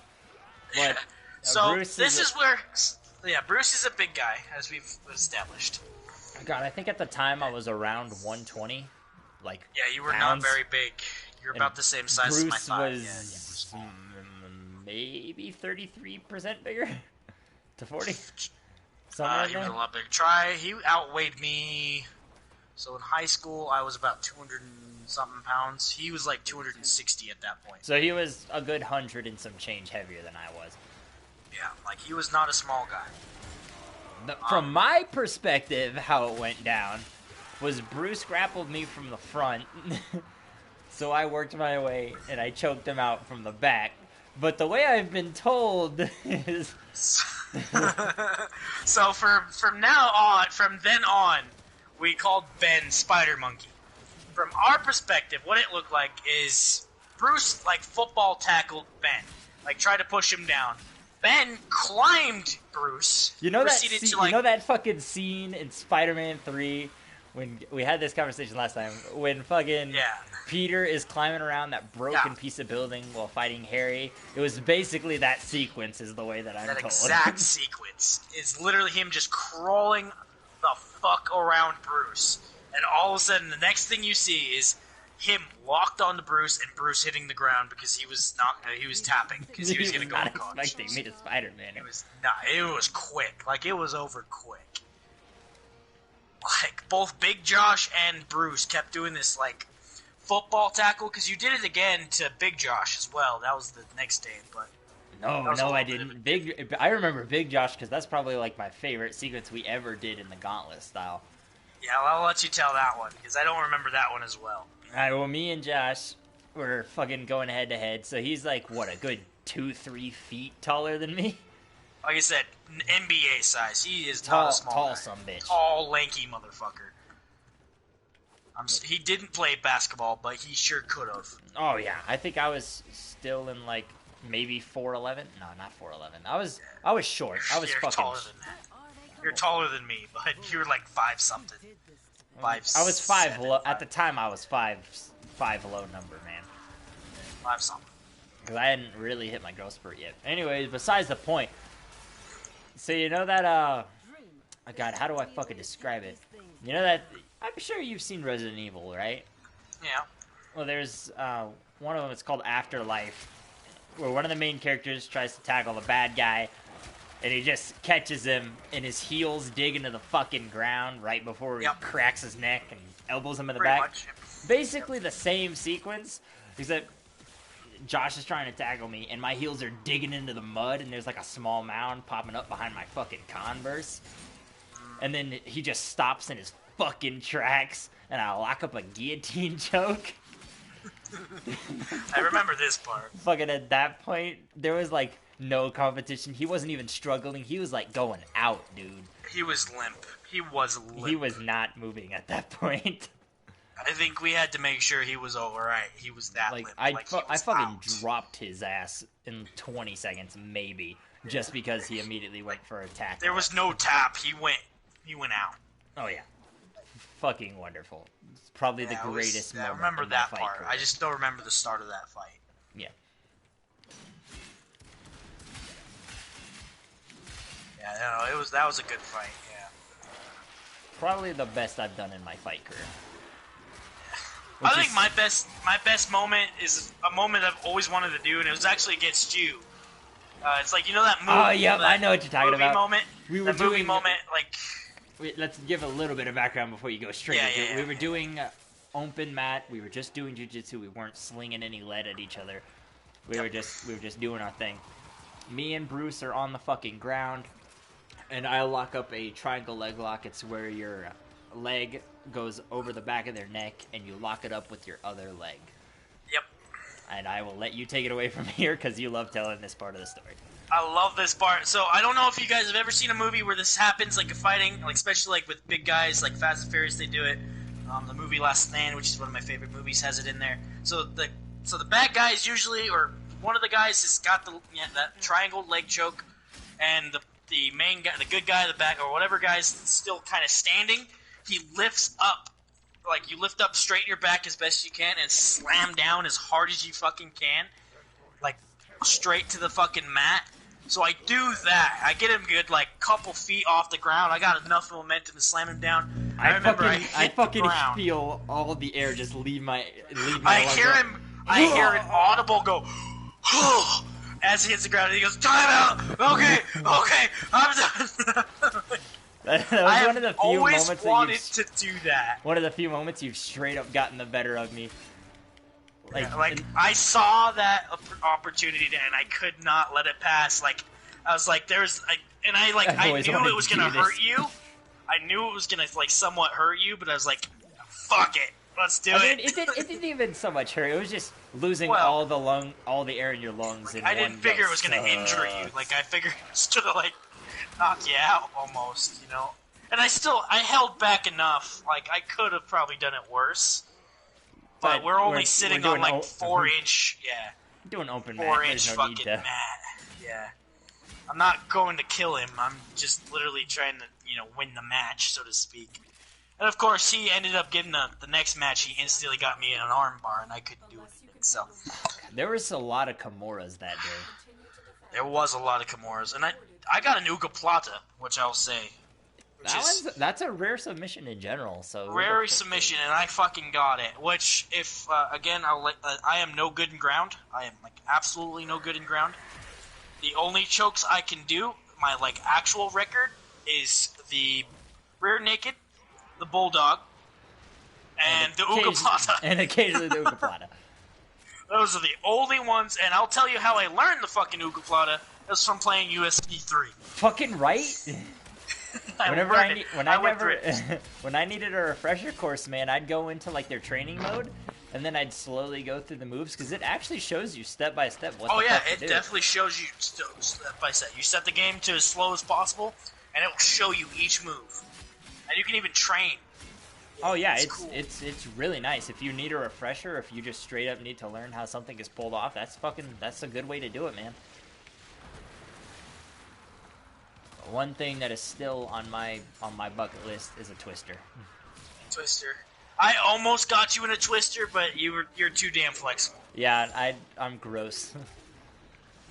S1: But,
S2: so, Bruce is where... Yeah, Bruce is a big guy, as we've established.
S1: God, I think at the time I was around 120. Like,
S2: yeah, you were
S1: pounds.
S2: Not very big. You're about the same size as my thigh.
S1: Bruce was maybe 33% bigger to 40.
S2: He was a lot bigger. He outweighed me. So in high school, I was about 200 and something pounds. He was like 260 at that point.
S1: So he was a good 100 and some change heavier than I was.
S2: Yeah, like he was not a small guy.
S1: From my perspective, how it went down was Bruce grappled me from the front. So I worked my way and I choked him out from the back. But the way I've been told is...
S2: So from then on, we called Ben Spider Monkey. From our perspective, what it looked like is Bruce like football tackled Ben, like tried to push him down. Ben climbed Bruce.
S1: You know that
S2: proceeded
S1: scene,
S2: to, like,
S1: you know that fucking scene in Spider-Man 3 when we had this conversation last time when fucking Peter is climbing around that broken piece of building while fighting Harry. It was basically that sequence is the way that I'm told.
S2: That exact sequence is literally him just crawling the fuck around Bruce, and all of a sudden the next thing you see is him locked onto Bruce and Bruce hitting the ground because he was tapping because he was going to go unconscious.
S1: Expecting me to Spider-Man.
S2: It was quick. Like, it was over quick. Like, both Big Josh and Bruce kept doing this, like, football tackle, because you did it again to Big Josh as well. That was the next day, but...
S1: No, I didn't. I remember Big Josh, because that's probably, like, my favorite sequence we ever did in the Gauntlet style.
S2: Yeah, well, I'll let you tell that one, because I don't remember that one as well.
S1: Alright, well, me and Josh were fucking going head-to-head, so he's, like, what, a good 2-3 feet taller than me?
S2: Like I said, NBA size. He is
S1: tall,
S2: not a small guy.
S1: Some bitch.
S2: Tall, lanky motherfucker. He didn't play basketball, but he sure could have.
S1: Oh yeah, I think I was still in like maybe 4'11". No, not 4'11". I was short. I was fucking.
S2: Taller than that. You're taller than me, but you were like 5 something. 5.
S1: I was 5 low at the time. I was 5 low number, man.
S2: 5 something.
S1: Because I hadn't really hit my growth spurt yet. Anyways, besides the point. So you know that oh God, how do I fucking describe it? You know that I'm sure you've seen Resident Evil, right?
S2: Yeah.
S1: Well, there's one of them. It's called Afterlife, where one of the main characters tries to tackle the bad guy, and he just catches him, and his heels dig into the fucking ground right before he cracks his neck and elbows him in the back.
S2: Much.
S1: Basically the same sequence, except Josh is trying to tackle me, and my heels are digging into the mud, and there's like a small mound popping up behind my fucking Converse. And then he just stops in his fucking tracks, and I lock up a guillotine choke.
S2: I remember this part.
S1: Fucking at that point, there was like no competition. He wasn't even struggling. He was like going out, dude.
S2: He was limp. He was
S1: not moving at that point.
S2: I think we had to make sure he was alright. He was that limp.
S1: I fucking dropped his ass in 20 seconds, maybe, just because he immediately went for a tackle.
S2: There was no tap. He went out.
S1: Oh yeah, fucking wonderful. It's probably the greatest moment.
S2: I remember
S1: in
S2: that
S1: fight
S2: part.
S1: career.
S2: I just don't remember the start of that fight.
S1: Yeah.
S2: Yeah, no, that was a good fight. Yeah.
S1: Probably the best I've done in my fight career.
S2: I think my best moment is a moment I've always wanted to do, and it was actually against you. It's like, you know that movie?
S1: Oh, yeah, I know what you're talking about.
S2: Moment, movie moment, like...
S1: Let's give a little bit of background before you go straight into it. We were doing open mat. We were just doing jiu-jitsu. We weren't slinging any lead at each other. We were just doing our thing. Me and Bruce are on the fucking ground, and I lock up a triangle leg lock. It's where your leg goes over the back of their neck, and you lock it up with your other leg.
S2: Yep.
S1: And I will let you take it away from here, because you love telling this part of the story.
S2: I love this part. So, I don't know if you guys have ever seen a movie where this happens, like a fighting, like especially like with big guys, like Fast and Furious, they do it. The movie Last Stand, which is one of my favorite movies, has it in there. So the bad guys usually, or one of the guys has got that triangle leg choke, and the main guy, the good guy, the back, or whatever guy's still kind of standing, he lifts up, like you lift up, straighten your back as best you can, and slam down as hard as you fucking can, like straight to the fucking mat. So I do that. I get him good, like couple feet off the ground. I got enough momentum to slam him down. I
S1: fucking feel all of the air just leave my.
S2: I hear an audible go as he hits the ground, and he goes, "Time out. Okay, I'm done."
S1: That was one of the few moments
S2: that wanted to do that.
S1: One of the few moments you've straight up gotten the better of me.
S2: I saw that opportunity and I could not let it pass. Like, I was like, I knew it was gonna hurt you. I knew it was gonna like somewhat hurt you, but I was like, fuck it, let's do it.
S1: It didn't even so much hurt. It was just losing all the air in your lungs.
S2: Like, I didn't figure it was gonna injure you. Like, I figured it was gonna like knock you out almost, you know. And I held back enough. Like, I could have probably done it worse. But we're only sitting on like 4-inch,
S1: doing open
S2: 4-inch
S1: mat.
S2: fucking mat, yeah. I'm not going to kill him. I'm just literally trying to, win the match, so to speak. And of course, he ended up getting the next match. He instantly got me in an armbar, and I couldn't do anything. So
S1: there was a lot of Kimuras that day.
S2: There was a lot of Kimuras, and I got an Uga Plata, which I'll say.
S1: That's a rare submission in general. So
S2: rare submission, and I fucking got it. Which, if again, I am no good in ground. I am absolutely no good in ground. The only chokes I can do, my actual record, is the rear naked, the bulldog, and the Uga Plata.
S1: And occasionally the Uga Plata.
S2: Those are the only ones, and I'll tell you how I learned the fucking Uga Plata. It was from playing USP 3.
S1: Fucking right. When I needed a refresher course, man, I'd go into their training mode, and then I'd slowly go through the moves because it actually shows you step by step what. Oh yeah,
S2: it definitely shows you step by step. You set the game to as slow as possible, and it will show you each move, and you can even train.
S1: Oh yeah, cool. It's really nice. If you need a refresher, if you just straight up need to learn how something is pulled off, that's a good way to do it, man. One thing that is still on my bucket list is a twister.
S2: Twister. I almost got you in a twister, but you're too damn flexible.
S1: Yeah, I'm gross.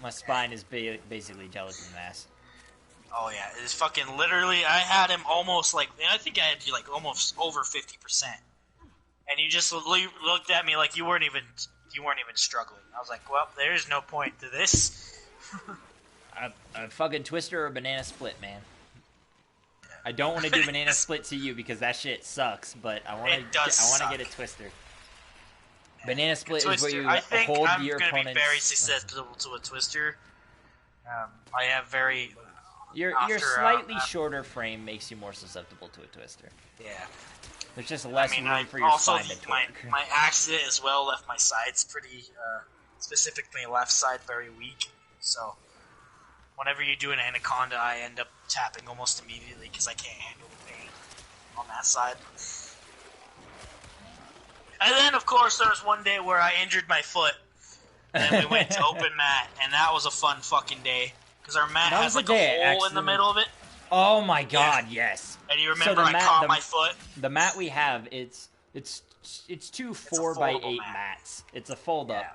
S1: My spine is basically gelatin mass.
S2: Oh yeah, it's fucking literally. I had him almost I think I had you almost over 50%, and you just looked at me like you weren't even struggling. I was like, well, there is no point to this.
S1: A fucking twister or a banana split, man. I don't want to do banana split to you because that shit sucks, but I want to get a twister. Banana split is where you hold your opponent's... I think I'm going to be very susceptible to a twister. I have very... Your slightly shorter frame makes you more susceptible to a twister.
S2: Yeah.
S1: There's just less room for your spine to torque.
S2: My accident as well left my sides pretty... specifically left side very weak, so... Whenever you do an anaconda, I end up tapping almost immediately because I can't handle the pain on that side. And then, of course, there was one day where I injured my foot, and we went to open mat, and that was a fun fucking day because our mat has a hole in the middle of it.
S1: Oh my god, yes!
S2: And you remember I caught my foot.
S1: The mat we have, it's two 4x8 mats. It's a fold up. Yeah.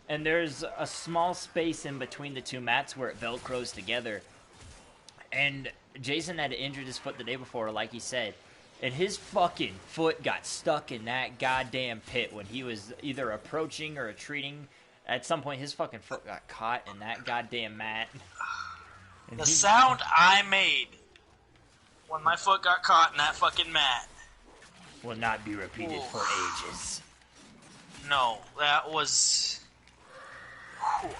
S1: And there's a small space in between the two mats where it velcros together. And Jason had injured his foot the day before, like he said. And his fucking foot got stuck in that goddamn pit when he was either approaching or retreating. At some point, his fucking foot got caught in that goddamn mat. And
S2: the sound I made when my foot got caught in that fucking mat
S1: will not be repeated for ages.
S2: No, that was...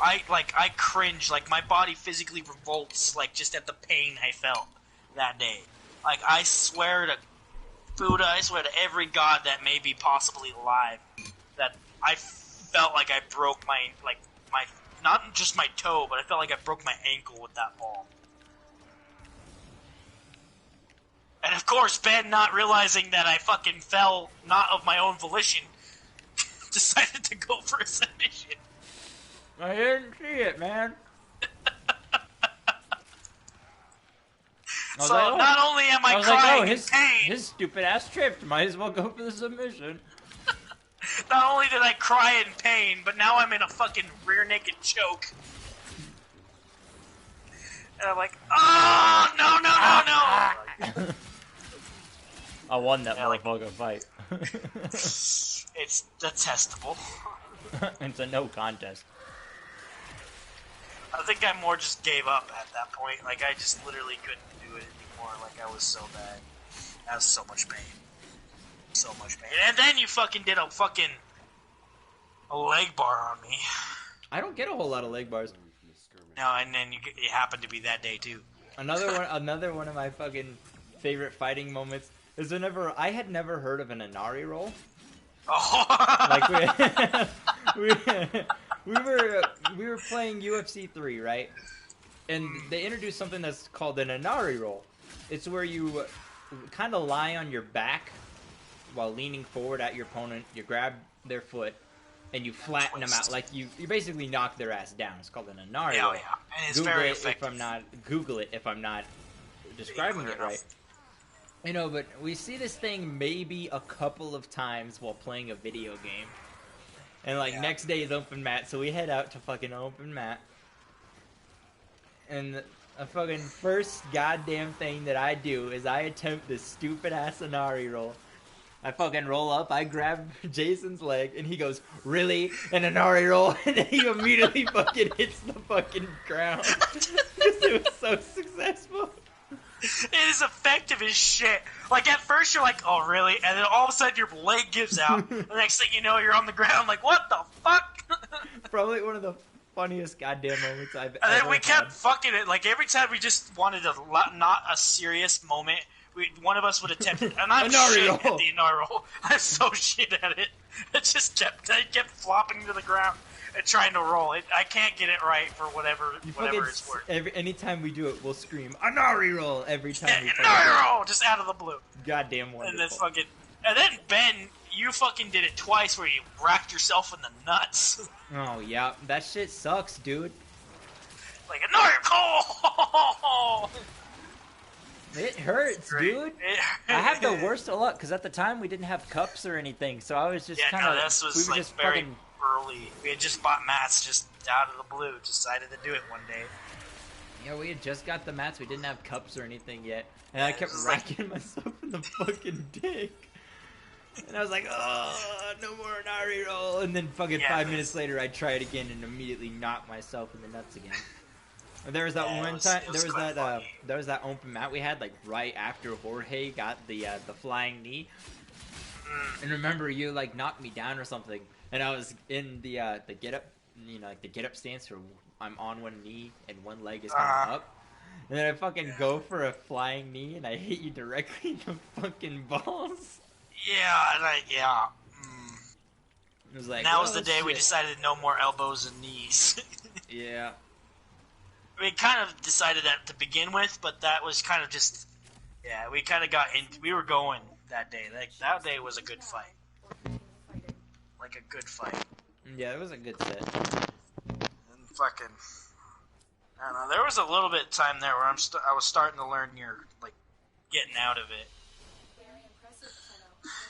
S2: I cringe, my body physically revolts, just at the pain I felt that day. I swear to Buddha, I swear to every god that may be possibly alive, that I felt like I broke my not just my toe, but I felt like I broke my ankle with that ball. And of course, Ben, not realizing that I fucking fell, not of my own volition, decided to go for a submission.
S1: I didn't see it, man.
S2: So not only am I crying in pain...
S1: His stupid ass tripped. Might as well go for the submission.
S2: Not only did I cry in pain, but now I'm in a fucking rear naked choke. And I'm like, oh, no.
S1: I won that motherfucker fight.
S2: It's detestable.
S1: It's a no contest.
S2: I think I more just gave up at that point. I just literally couldn't do it anymore. I was so bad. I was so much pain. So much pain. And then you fucking did a leg bar on me.
S1: I don't get a whole lot of leg bars.
S2: No, and then it happened to be that day, too.
S1: Another one of my fucking favorite fighting moments is whenever I had never heard of an Inari roll.
S2: Oh.
S1: We were playing UFC 3, right? And they introduced something that's called an Inari roll. It's where you kind of lie on your back while leaning forward at your opponent. You grab their foot, and you flatten them out. Like you basically knock their ass down. It's called an Inari
S2: Yeah,
S1: roll.
S2: yeah. And it's
S1: Google
S2: very
S1: it
S2: effective.
S1: Google it if I'm not describing it right. You know, but we see this thing maybe a couple of times while playing a video game. And like next day is open mat, so we head out to fucking open mat. And the fucking first goddamn thing that I do is I attempt this stupid ass Inari roll. I fucking roll up, I grab Jason's leg, and he goes, "Really? An Inari roll?" And then he immediately fucking hits the fucking ground. Because it was so successful.
S2: It is effective as shit. Like, at first you're like, oh, really? And then all of a sudden your leg gives out. The next thing you know, you're on the ground like, what the fuck?
S1: Probably one of the funniest goddamn moments I've ever
S2: And then we
S1: had.
S2: kept fucking it. Like, every time we just wanted not a serious moment, one of us would attempt it. And I'm
S1: Inari
S2: shit
S1: roll.
S2: at the Inari roll. I'm so shit at it. It just kept flopping to the ground and trying to roll. I can't get it right for whatever it's worth.
S1: Anytime we do it, we'll scream, "Inari roll!" every time we fucking
S2: Inari
S1: do it.
S2: roll! Just out of the blue.
S1: Goddamn wonderful.
S2: And then Ben, you fucking did it twice where you racked yourself in the nuts.
S1: Oh, yeah. That shit sucks, dude.
S2: Like, Inari roll!
S1: It hurts, dude. I have the worst of luck, because at the time we didn't have cups or anything, so I was just kind of...
S2: this was
S1: we were
S2: like
S1: just
S2: very
S1: fucking...
S2: early. We had just bought mats just out of the blue. Decided to do it one day.
S1: Yeah, we had just got the mats. We didn't have cups or anything yet. And I kept racking myself in the fucking dick. And I was like, oh, no more Inari roll. And then fucking 5 minutes later, I tried again and immediately knocked myself in the nuts again. And there was that there was that open mat we had like right after Jorge got the flying knee. And remember, you like knocked me down or something, and I was in the get up, like the get up stance where I'm on one knee and one leg is kind of up. And then I fucking go for a flying knee and I hit you directly in the fucking balls.
S2: Yeah.
S1: It was like,
S2: that was the day we decided no more elbows and knees.
S1: Yeah.
S2: We kind of decided that to begin with, but that was kind of just, we kind of we were going that day. Like, that day was a good fight. Like a good fight.
S1: Yeah, it was a good set.
S2: And fucking, I don't know, there was a little bit of time there where I was starting to learn getting out of it.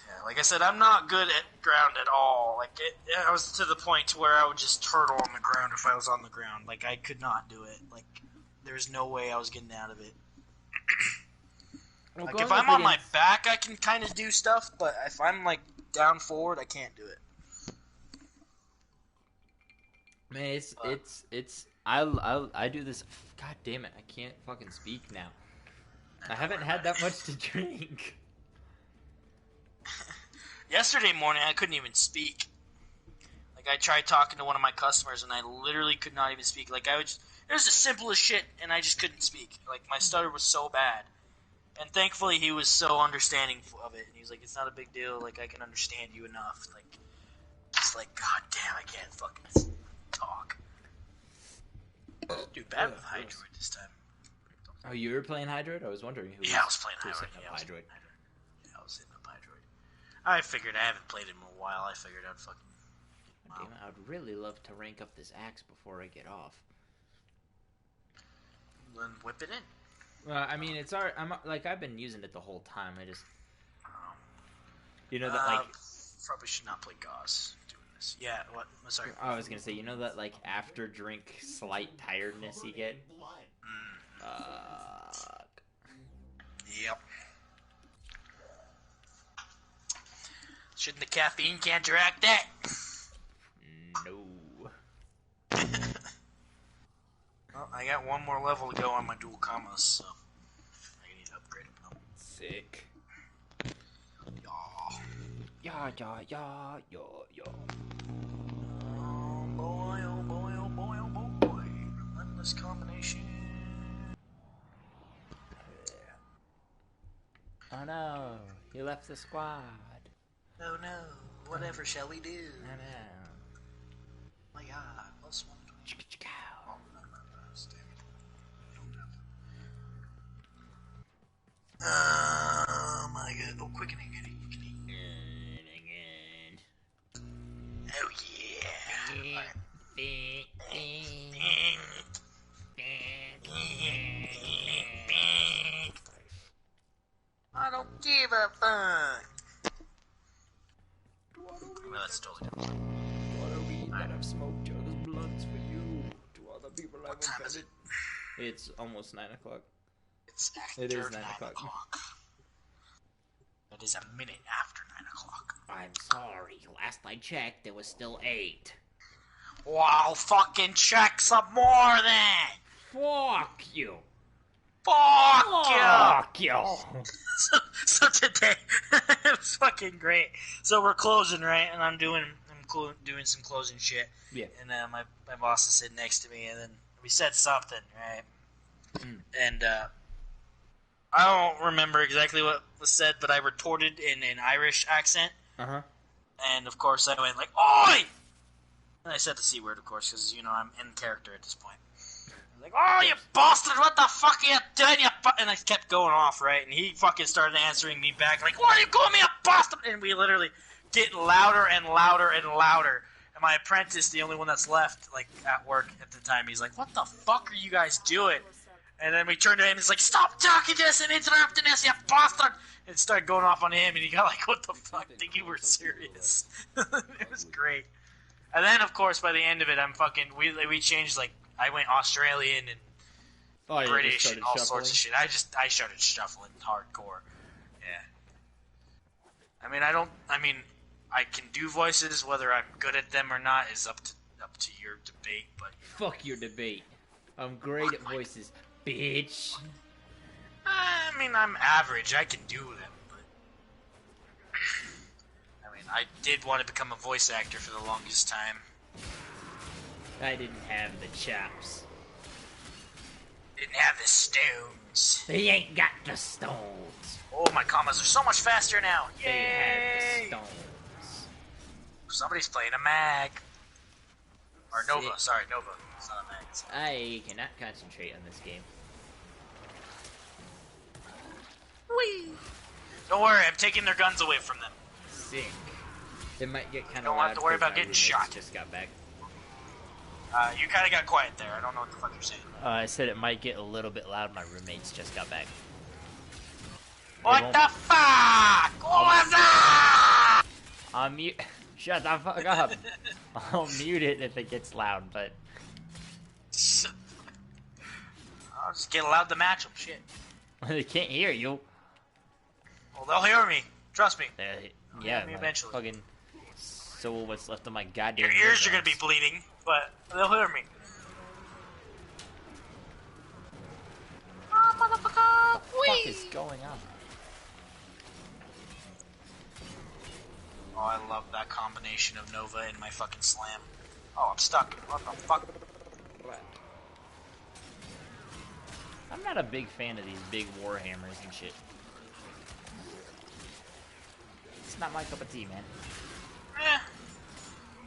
S2: Yeah, like I said, I'm not good at ground at all. Like, I was to the point to where I would just turtle on the ground if I was on the ground. Like, I could not do it. Like, there's no way I was getting out of it.
S1: Well,
S2: like, if I'm on my back, I can kind of do stuff, but if I'm, like, down forward, I can't do it.
S1: Man, I do this. God damn it, I can't fucking speak now. I haven't had that much to drink.
S2: Yesterday morning, I couldn't even speak. Like, I tried talking to one of my customers, and I literally could not even speak. Like, it was the simplest shit, and I just couldn't speak. Like, my stutter was so bad. And thankfully, he was so understanding of it. And he was like, it's not a big deal. Like, I can understand you enough. Like, just like, god damn, I can't fucking talk. Dude, bad with Hydroid this time.
S1: Oh, you were playing Hydroid? I was wondering who.
S2: Yeah, I was playing Hydroid.
S1: I was hitting
S2: up Hydroid. I figured I haven't played it in a while. I figured I'd fucking.
S1: Damn it, I'd really love to rank up this axe before I get off.
S2: Then whip it in.
S1: I mean, it's alright. I've been using it the whole time. I just, that
S2: probably should not play Gauss doing this. Yeah, what? I'm sorry.
S1: I was gonna say, that after drink slight tiredness you get.
S2: Yep. Shouldn't the caffeine counteract that?
S1: No.
S2: Well, I got one more level to go on my dual commas, so I need to upgrade them.
S1: Sick.
S2: Yeah.
S1: Yeah.
S2: Oh boy, oh boy, oh boy, oh boy. Relentless combination.
S1: Oh no, he left the squad.
S2: Oh no, whatever shall we do?
S1: I know.
S2: My god, plus one. Oh, no, oh my god, oh quickening. Oh yeah. give a fuck. Well, that's totally different.
S1: What a weed that I've smoked, Joe. This blunt's for you. To all the people I've
S2: time is
S1: offended. It's almost 9 o'clock.
S2: It's after
S1: It is
S2: 9
S1: 9 o'clock.
S2: It is a minute after 9 o'clock.
S1: I'm sorry. Last I checked, it was still 8.
S2: Wow, fucking check some more then!
S1: Fuck you.
S2: Fuck you!
S1: you.
S2: So today, it was fucking great. So we're closing, right? And I'm doing some closing shit.
S1: Yeah.
S2: And my boss is sitting next to me, and then we said something, right? And I don't remember exactly what was said, but I retorted in an Irish accent.
S1: Uh-huh.
S2: And of course I went like, "Oi!" And I said the C word, of course, because, you know, I'm in character at this point. I was like, "Oh, you bastard, what the fuck are you doing, you And I kept going off, right? And he fucking started answering me back, like, "Why are you calling me a bastard?" And we literally get louder and louder and louder. And my apprentice, the only one that's left, like, at work at the time, he's like, "What the fuck are you guys doing?" And then we turned to him and he's like, "Stop talking to us and interrupting us, you bastard!" And started going off on him, and he got like, "What the fuck? I think you were serious." It was great. And then, of course, by the end of it, we changed, like, I went Australian and British and all sorts of shit. I started shuffling hardcore. Yeah. I can do voices. Whether I'm good at them or not is up to your debate. But
S1: Fuck your debate. I'm great at voices, bitch.
S2: I mean, I'm average. I can do them, but I mean, I did want to become a voice actor for the longest time.
S1: I didn't have the chops.
S2: Didn't have the stones.
S1: They ain't got the stones.
S2: Oh, my commas are so much faster now. Yay!
S1: They have the stones.
S2: Somebody's playing a mag. Or Nova.
S1: Sick.
S2: Sorry, Nova. It's not a mag.
S1: I cannot concentrate on this game.
S2: Whee! Don't worry, I'm taking their guns away from them.
S1: Sick. It might get kind of
S2: Don't
S1: loud
S2: have to worry
S1: because
S2: about
S1: my
S2: getting
S1: roommates
S2: shot.
S1: Just got back.
S2: You kind of got quiet there. I don't know what the fuck you're saying.
S1: I said it might get a little bit loud. My roommates just got back.
S2: What the fuck? What was that?
S1: I'll mute. Shut the fuck up. I'll mute it if it gets loud, but
S2: I'll just get allowed to match them. Shit.
S1: they can't hear you.
S2: Well, they'll hear me. Trust me.
S1: Yeah,
S2: me
S1: my
S2: eventually.
S1: fucking soul, what's left of my goddamn
S2: Your ears are gonna be
S1: eardrums.
S2: bleeding, but they'll hear me. Oh, motherfucker!
S1: What the fuck is going on?
S2: Oh, I love that combination of Nova and my fucking slam. Oh, I'm stuck. What the fuck?
S1: I'm not a big fan of these big Warhammers and shit. It's not my cup of tea, man.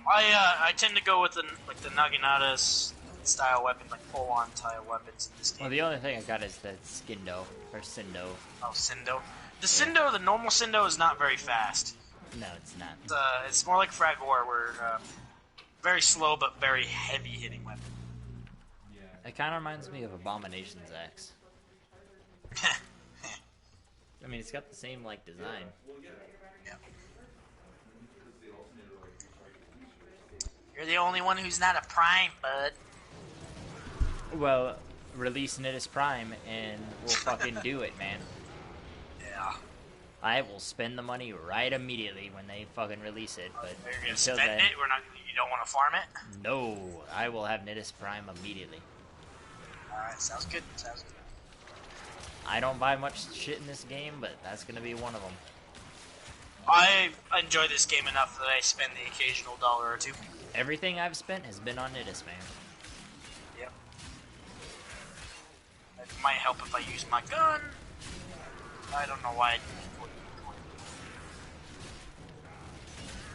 S2: I tend to go with the Naginata style weapon, like full-on style weapons in this game.
S1: Well, the only thing I got is the Skindo, or Sindo.
S2: Oh, Sindo. The normal Sindo is not very fast.
S1: No, it's not.
S2: It's more like Fragor, where very slow but very heavy-hitting weapon.
S1: It kind of reminds me of Abomination's axe. I mean, it's got the same, like, design.
S2: Yeah. You're the only one who's not a prime, bud.
S1: Well, release Nidus Prime, and we'll fucking do it, man.
S2: Yeah.
S1: I will spend the money right immediately when they fucking release it, but
S2: You're gonna
S1: until
S2: spend
S1: then,
S2: it? You don't want to farm it?
S1: no, I will have Nidus Prime immediately.
S2: Alright, sounds good. Sounds good.
S1: I don't buy much shit in this game, but that's gonna be one of them.
S2: I enjoy this game enough that I spend the occasional $1 or $2.
S1: Everything I've spent has been on Nidus, man.
S2: Yep. It might help if I use my gun. I don't know why.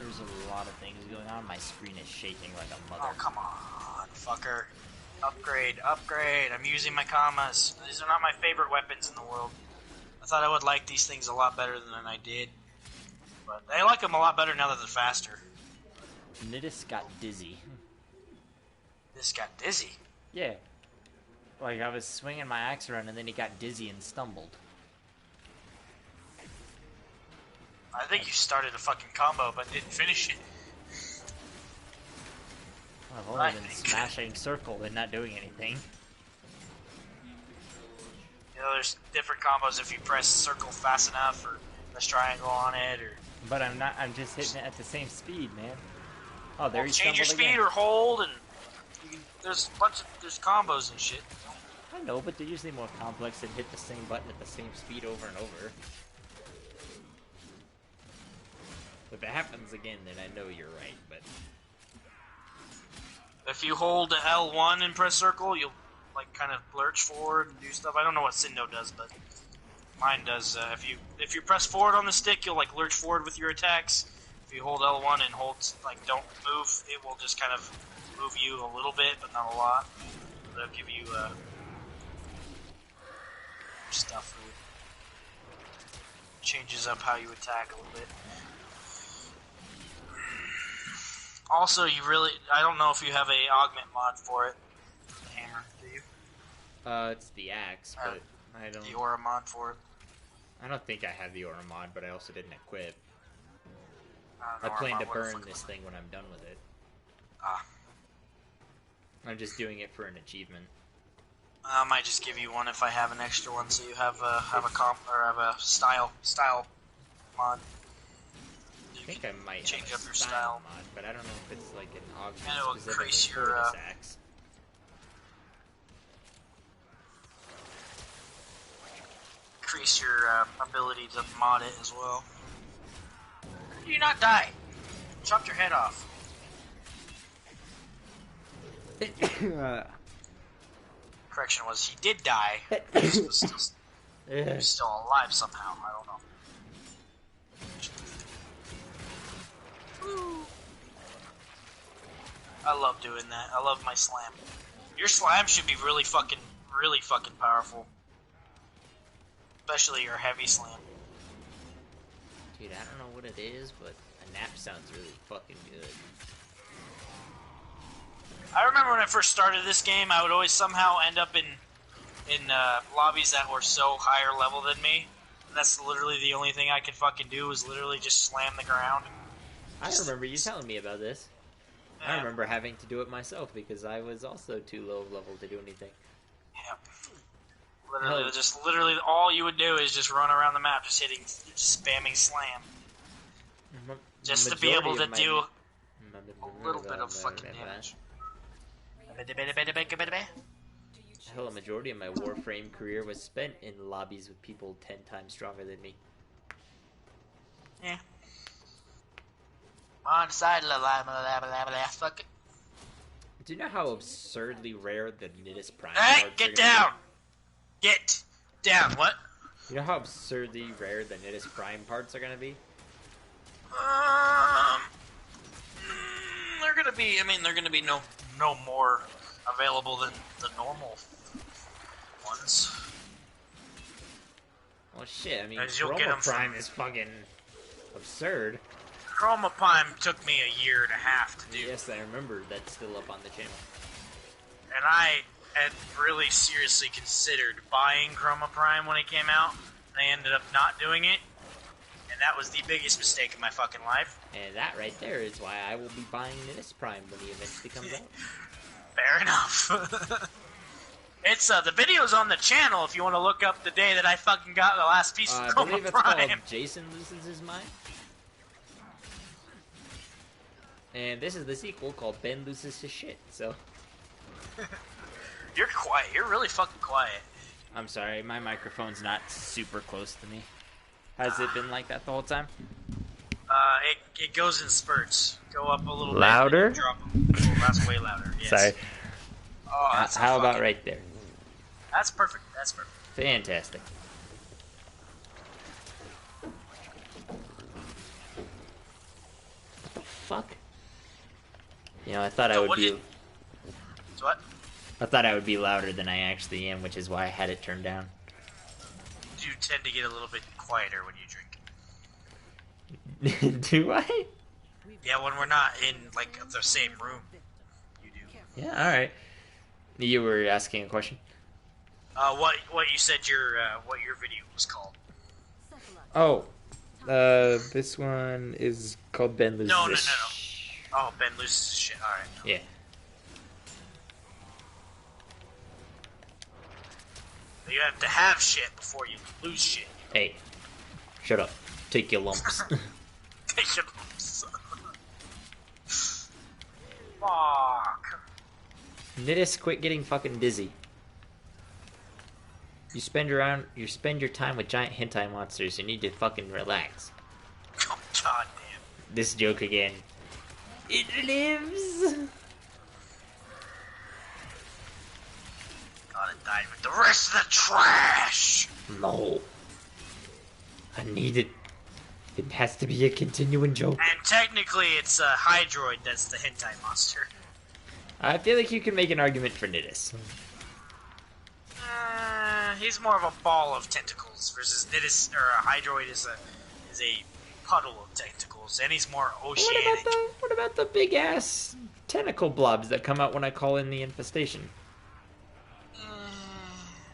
S1: There's a lot of things going on. My screen is shaking like a mother.
S2: Oh, come on, fucker. Upgrade, upgrade. I'm using my commas. These are not my favorite weapons in the world. I thought I would like these things a lot better than I did. But I like them a lot better now that they're faster.
S1: Nidus got dizzy.
S2: This got dizzy.
S1: Yeah. Like, I was swinging my axe around and then he got dizzy and stumbled.
S2: I think you started a fucking combo, but didn't finish it.
S1: I've only been smashing circle and not doing anything.
S2: You know, there's different combos if you press circle fast enough, or press triangle on it, or...
S1: But I'm not, I'm just hitting it at the same speed, man. Oh, there
S2: Well,
S1: you
S2: change your speed
S1: again.
S2: or hold, and you can, there's combos and shit.
S1: I know, but they're usually more complex and hit the same button at the same speed over and over. If it happens again, then I know you're right, but...
S2: If you hold L1 and press circle, you'll, like, kind of lurch forward and do stuff. I don't know what Sindo does, but mine does. If you press forward on the stick, you'll, like, lurch forward with your attacks. If you hold L1 and hold, like, don't move, it will just kind of move you a little bit, but not a lot. That'll give you, stuff that changes up how you attack a little bit. Also, I don't know if you have a augment mod for it. Hammer, do you?
S1: It's the axe, but I don't...
S2: The aura mod for it.
S1: I don't think I have the aura mod, but I also didn't equip. I
S2: Aura
S1: plan
S2: mod,
S1: to
S2: what the
S1: burn
S2: fuck
S1: this thing when I'm done with it.
S2: Ah.
S1: I'm just doing it for an achievement.
S2: I might just give you one if I have an extra one, so you have a comp or have a style mod.
S1: I think I might
S2: change
S1: have
S2: up
S1: a
S2: your
S1: style
S2: style.
S1: mod, but I don't know if it's like an augment
S2: And it'll
S1: specifically
S2: increase
S1: for
S2: your,
S1: this axe.
S2: Increase your ability to mod it as well. How do you not die? Chopped your head off. Correction was he did die. He was still alive somehow. I don't know. I love doing that. I love my slam. Your slam should be really fucking powerful. Especially your heavy slam.
S1: Dude, I don't know what it is, but a nap sounds really fucking good.
S2: I remember when I first started this game, I would always somehow end up in lobbies that were so higher level than me. And that's literally the only thing I could fucking do was literally just slam the ground.
S1: I remember you telling me about this.
S2: Yeah.
S1: I remember having to do it myself because I was also too low level to do anything.
S2: Yep. Literally, all you would do is just run around the map, just spamming slam, just to be able to do a little bit of fucking damage.
S1: Hell, a majority of my Warframe career was spent in lobbies with people 10 times stronger than me.
S2: Yeah. On side, fuck it.
S1: Do you know how absurdly rare the Nidus Prime
S2: Hey,
S1: cards
S2: get
S1: are gonna
S2: down! Get down, what?
S1: be? You know how absurdly rare the Nidus Prime parts are gonna be?
S2: They're gonna be, they're gonna be no more available than the normal ones.
S1: Well, shit, I mean,
S2: As you'll get
S1: Chroma
S2: 'em from-
S1: Prime is fucking absurd.
S2: Chroma Prime took me a year and a half to do.
S1: Yes, I remember that's still up on the channel.
S2: And I had really seriously considered buying Chroma Prime when it came out. I ended up not doing it. And that was the biggest mistake of my fucking life.
S1: And that right there is why I will be buying Nidus Prime when he eventually comes out.
S2: Fair enough. It's, the video's on the channel if you want to look up the day that I fucking got the last piece of
S1: I
S2: Chroma
S1: believe it's
S2: Prime.
S1: called Jason Loses His Mind. And this is the sequel called Ben Loses His Shit, so...
S2: You're quiet. You're really fucking quiet.
S1: I'm sorry, my microphone's not super close to me. Has it been like that the whole time?
S2: It goes in spurts. Go up a little
S1: Louder?
S2: bit. Drop them. Oh, that's way louder. Yes.
S1: Sorry.
S2: Oh, that's
S1: How about right there?
S2: That's perfect. That's perfect.
S1: Fantastic. What the fuck? You know, I thought I would be...
S2: What?
S1: I thought I would be louder than I actually am, which is why I had it turned down.
S2: You tend to get a little bit quieter when you drink.
S1: Do I?
S2: Yeah, when we're not in, like, the same room. You do.
S1: Yeah, alright. You were asking a question?
S2: What you said what your video was called.
S1: Oh. This one is called Ben Loses.
S2: No. Oh, Ben loses his shit. All right. No.
S1: Yeah.
S2: You have to have shit before you lose shit.
S1: Hey, shut up. Take your lumps.
S2: Take your lumps. Fuck.
S1: Nidus, quit getting fucking dizzy. You spend your time with giant hentai monsters. You need to fucking relax.
S2: Oh, god damn.
S1: This joke again. It lives.
S2: Gotta die with the rest of the trash.
S1: No. I need it. It has to be a continuing joke.
S2: And technically, it's a Hydroid that's the hentai monster.
S1: I feel like you can make an argument for Nidus.
S2: He's more of a ball of tentacles versus Nidus, or a Hydroid is a puddle of tentacles, and he's more oceanic.
S1: What about the big ass tentacle blobs that come out when I call in the infestation?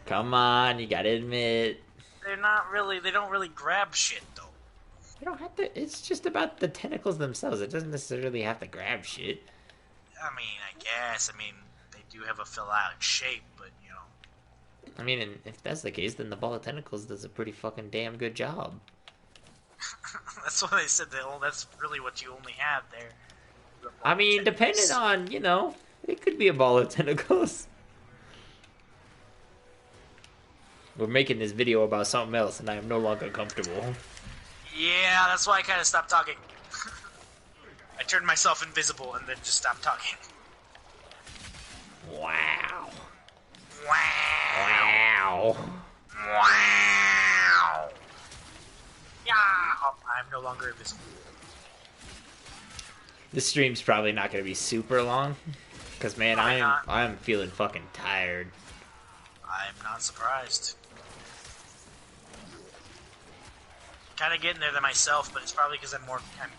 S1: Come on, you gotta admit.
S2: They don't really grab shit though.
S1: You don't have to. It's just about the tentacles themselves. It doesn't necessarily have to grab shit.
S2: I guess. They do have a fill-out shape, but you know.
S1: I mean, and if that's the case, then the ball of tentacles does a pretty fucking damn good job.
S2: That's what they said. That's really what you only have there.
S1: I mean, depending on, it could be a ball of tentacles. We're making this video about something else, and I am no longer comfortable.
S2: Yeah, that's why I kind of stopped talking. I turned myself invisible and then just stopped talking.
S1: Wow.
S2: Wow. Wow. Yeah. Oh, I'm no longer invisible.
S1: This stream's probably not going to be super long, because man, I'm feeling fucking tired.
S2: I'm not surprised. Kind of getting there than myself, but it's probably because I'm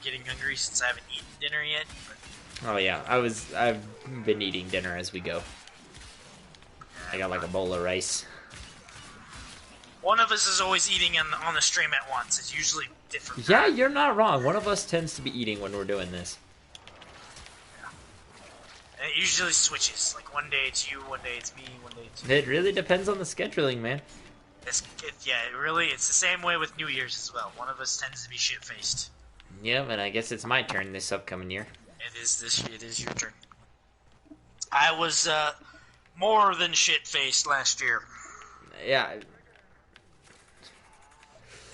S2: getting hungry since I haven't eaten dinner yet. But...
S1: Oh yeah, I've been eating dinner as we go. I got like a bowl of rice.
S2: One of us is always eating on the stream at once. It's usually different.
S1: Yeah, you're not wrong. One of us tends to be eating when we're doing this.
S2: Yeah. And it usually switches. Like one day it's you, one day it's me, one day it's you.
S1: It really depends on the scheduling, man.
S2: It's the same way with New Year's as well. One of us tends to be shit-faced.
S1: Yeah, and I guess it's my turn this upcoming year.
S2: It is your turn. I was more than shit-faced last year.
S1: Yeah.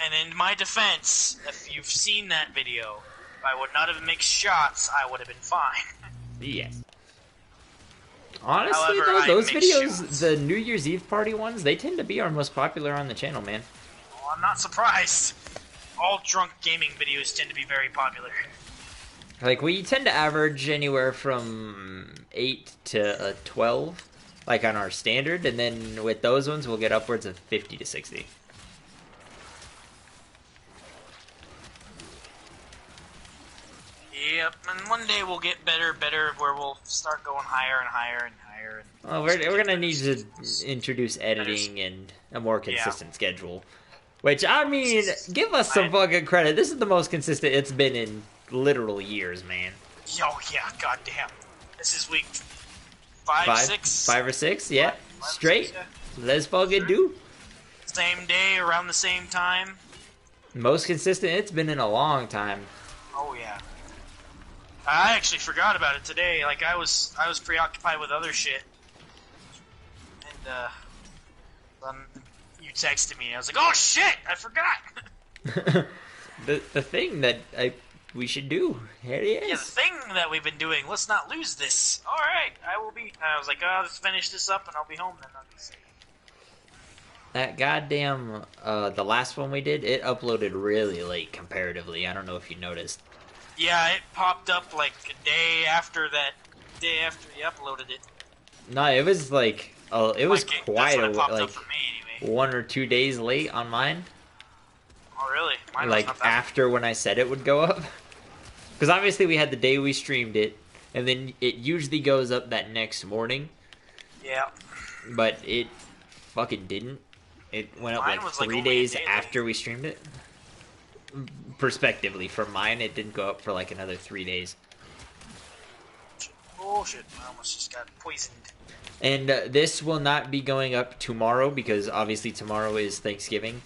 S2: And in my defense, if you've seen that video, if I would not have mixed shots, I would have been fine.
S1: Yes. Honestly,
S2: However,
S1: though, those videos,
S2: shots.
S1: the New Year's Eve party ones, they tend to be our most popular on the channel, man.
S2: Well, I'm not surprised. All drunk gaming videos tend to be very popular.
S1: Like, we tend to average anywhere from 8 to 12, like on our standard, and then with those ones, we'll get upwards of 50 to 60.
S2: Yep, and one day we'll get better, where we'll start going higher and higher and higher.
S1: Well, we're gonna need to introduce editing and a more consistent schedule. Which, I mean, give us some fucking credit. This is the most consistent it's been in literal years, man.
S2: Oh, yeah, goddamn. This is week 5, 6?
S1: 5 or 6, yeah.
S2: Five,
S1: Straight.
S2: 6, yeah.
S1: Let's fucking do.
S2: Same day, around the same time.
S1: Most consistent it's been in a long time.
S2: Oh, yeah. I actually forgot about it today. Like, I was preoccupied with other shit. And, you texted me. I was like, oh, shit! I forgot!
S1: the thing that we should do. Here it is.
S2: Yeah, the thing that we've been doing. Let's not lose this. Alright, I was like, oh, let's finish this up and I'll be home then. I'll be safe.
S1: That goddamn, the last one we did, it uploaded really late comparatively. I don't know if you noticed.
S2: Yeah, it popped up like a day after you uploaded it.
S1: No, it was like, it was quite
S2: a
S1: like
S2: for me, anyway.
S1: 1 or 2 days late on mine.
S2: Oh, really? Mine
S1: Like,
S2: was not that
S1: after when I said it would go up. Because obviously we had the day we streamed it, and then it usually goes up that next morning.
S2: Yeah.
S1: But it fucking didn't. It went up
S2: Mine
S1: like
S2: was,
S1: 3
S2: only a
S1: days
S2: day
S1: after we streamed it. prospectively. For mine, it didn't go up for like another 3 days.
S2: Oh shit! I almost just got poisoned.
S1: And this will not be going up tomorrow because obviously tomorrow is Thanksgiving.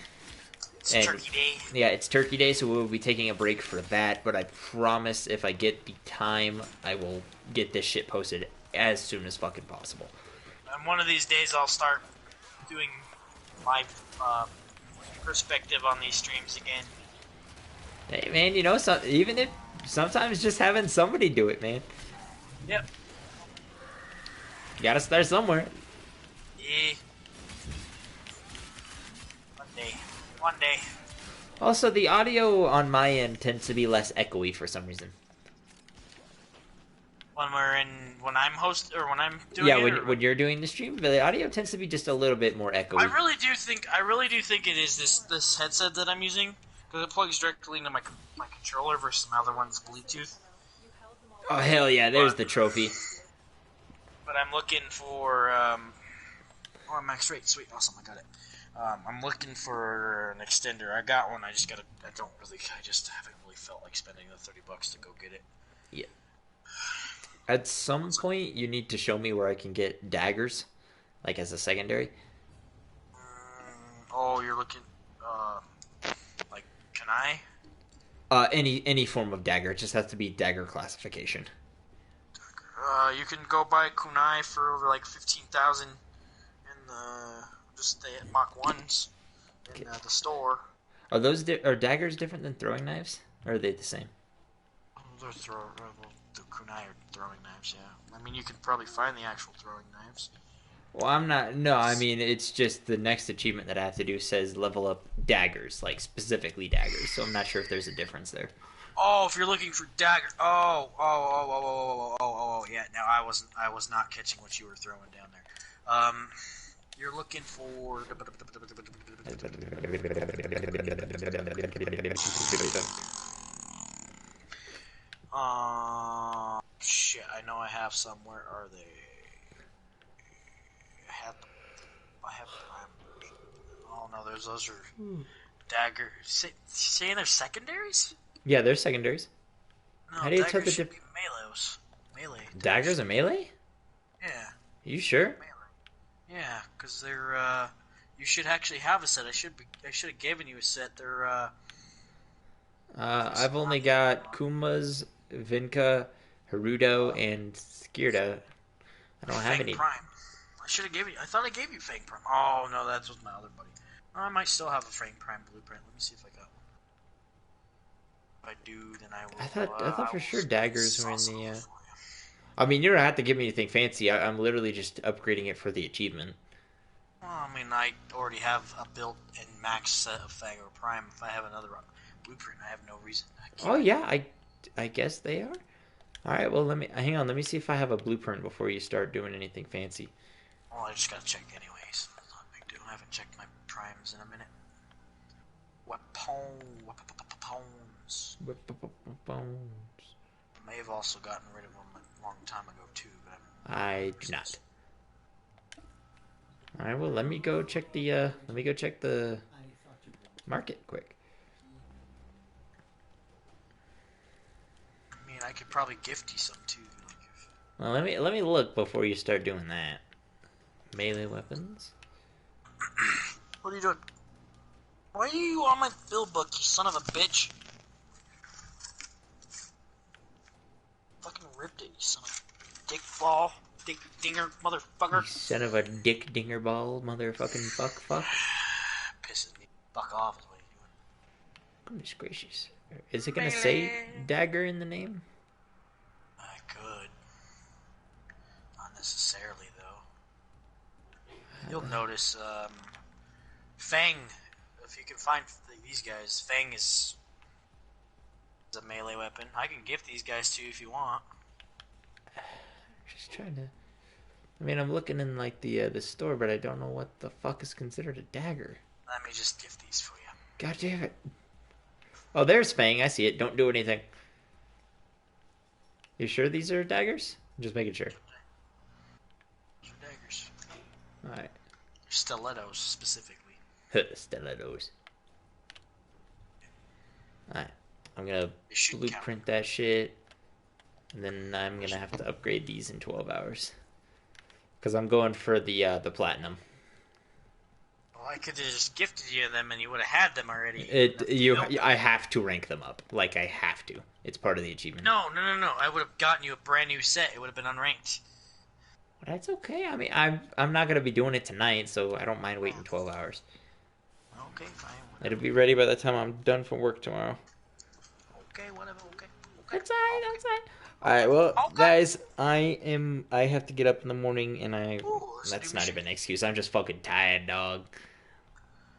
S2: It's
S1: And
S2: Turkey Day.
S1: yeah, it's Turkey Day, so we'll be taking a break for that. But I promise if I get the time, I will get this shit posted as soon as fucking possible.
S2: And one of these days I'll start doing my perspective on these streams again.
S1: Hey man, you know, even if sometimes just having somebody do it, man.
S2: Yep.
S1: You gotta start somewhere.
S2: Yeah. One day.
S1: Also, the audio on my end tends to be less echoey for some reason.
S2: When I'm host or when I'm doing
S1: yeah,
S2: it.
S1: when you're doing the stream, the audio tends to be just a little bit more echoey.
S2: I really do think it is this headset that I'm using because it plugs directly into my controller versus my other one's Bluetooth.
S1: Oh hell yeah! There's the trophy.
S2: But I'm looking for oh, max rate, sweet, awesome, I got it. I'm looking for an extender. I got one. I just haven't really felt like spending the $30 to go get it.
S1: Yeah. At some point, you need to show me where I can get daggers, like as a secondary.
S2: Oh, you're looking, like, can I?
S1: Any form of dagger. It just has to be dagger classification.
S2: You can go buy kunai for over like 15,000 in just the Mach 1s in the store.
S1: Are are daggers different than throwing knives? Or are they the same?
S2: The kunai are throwing knives, yeah. I mean, you can probably find the actual throwing knives.
S1: Well, I'm not. No, I mean, it's just the next achievement that I have to do says level up daggers, like specifically daggers. So I'm not sure if there's a difference there.
S2: Oh, if you're looking for dagger. Oh, yeah. No, I was not catching what you were throwing down there. You're looking for. Shit. I know I have some. Where are they? I have. Oh no, those are daggers. Saying they're secondaries?
S1: Yeah, they're secondaries.
S2: No,
S1: how do you tell the
S2: difference? Melee.
S1: Daggers are melee?
S2: Yeah.
S1: You sure?
S2: Melee. Yeah, because they're. You should actually have a set. I should have given you a set. They're.
S1: I've only got Kumas, Vinka, Haruto, and Skirta. I don't have any.
S2: Prime. I should have given you. I thought I gave you Fang Prime. Oh no, that was my other buddy. I might still have a Fang Prime blueprint. Let me see if I got one. If I do, then I will.
S1: I thought for sure daggers were in the. I mean, you don't have to give me anything fancy. I'm literally just upgrading it for the achievement.
S2: Well, I mean, I already have a built and max set of Fang or Prime. If I have another blueprint, I have no reason.
S1: Oh yeah, I guess they are. All right, well hang on. Let me see if I have a blueprint before you start doing anything fancy.
S2: Well, I just gotta check anyways. That's not a big deal. I haven't checked my primes in a minute. Weapons. I may have also gotten rid of them a long time ago too, but
S1: I do not. All right, well let me go check the market quick.
S2: I mean, I could probably gift you some too.
S1: Well, let me look before you start doing that. Melee weapons.
S2: What are you doing? Why are you on my fill book, you son of a bitch? Fucking ripped it, you son of a dick ball, dick dinger, motherfucker.
S1: You son of a dick dinger ball, motherfucking fuck.
S2: Pisses me. Fuck off is what you're doing.
S1: Goodness gracious. Is it gonna say dagger in the name?
S2: I could. Not necessarily, though. You'll notice, Fang, if you can find these guys, Fang is a melee weapon. I can gift these guys to you if you want.
S1: Just trying to... I mean, I'm looking in, like, the store, but I don't know what the fuck is considered a dagger.
S2: Let me just gift these for you.
S1: God damn it. Oh, there's Fang. I see it. Don't do anything. You sure these are daggers? I'm just making sure.
S2: These are daggers.
S1: Alright.
S2: Stilettos, specifically.
S1: Stilettos. Alright. I'm gonna
S2: It should count.
S1: blueprint that shit, and then I'm gonna have to upgrade these in 12 hours. Cause I'm going for the platinum.
S2: Well, I could have just gifted you them, and you would have had them already.
S1: I have to rank them up. Like I have to. It's part of the achievement.
S2: No. I would have gotten you a brand new set. It would have been unranked.
S1: That's okay. I mean, I'm not gonna be doing it tonight, so I don't mind waiting 12 hours.
S2: Okay, fine. Whatever.
S1: It'll be ready by the time I'm done from work tomorrow.
S2: Okay, whatever. Okay.
S1: That's alright. That's alright. Alright, well, guys, I have to get up in the morning, and that's not even an excuse. I'm just fucking tired, dog.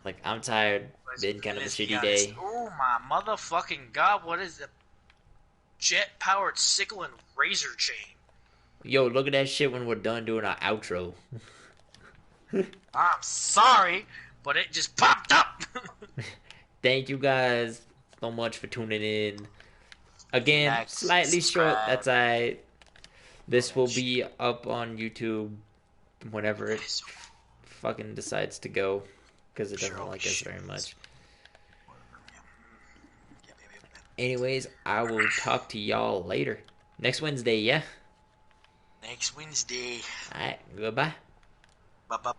S1: Like, I'm tired. Been kind of a shitty day.
S2: Oh my motherfucking god! What is the jet-powered sickle and razor chain?
S1: Yo, look at that shit when we're done doing our outro.
S2: I'm sorry, but it just popped up.
S1: Thank you guys so much for tuning in. Again, slightly short. That's alright. This will be up on YouTube whenever it fucking decides to go, because it doesn't like us very much. Anyways, I will talk to y'all later. Next Wednesday, yeah?
S2: Next Wednesday.
S1: Alright, goodbye.
S2: Bye-bye.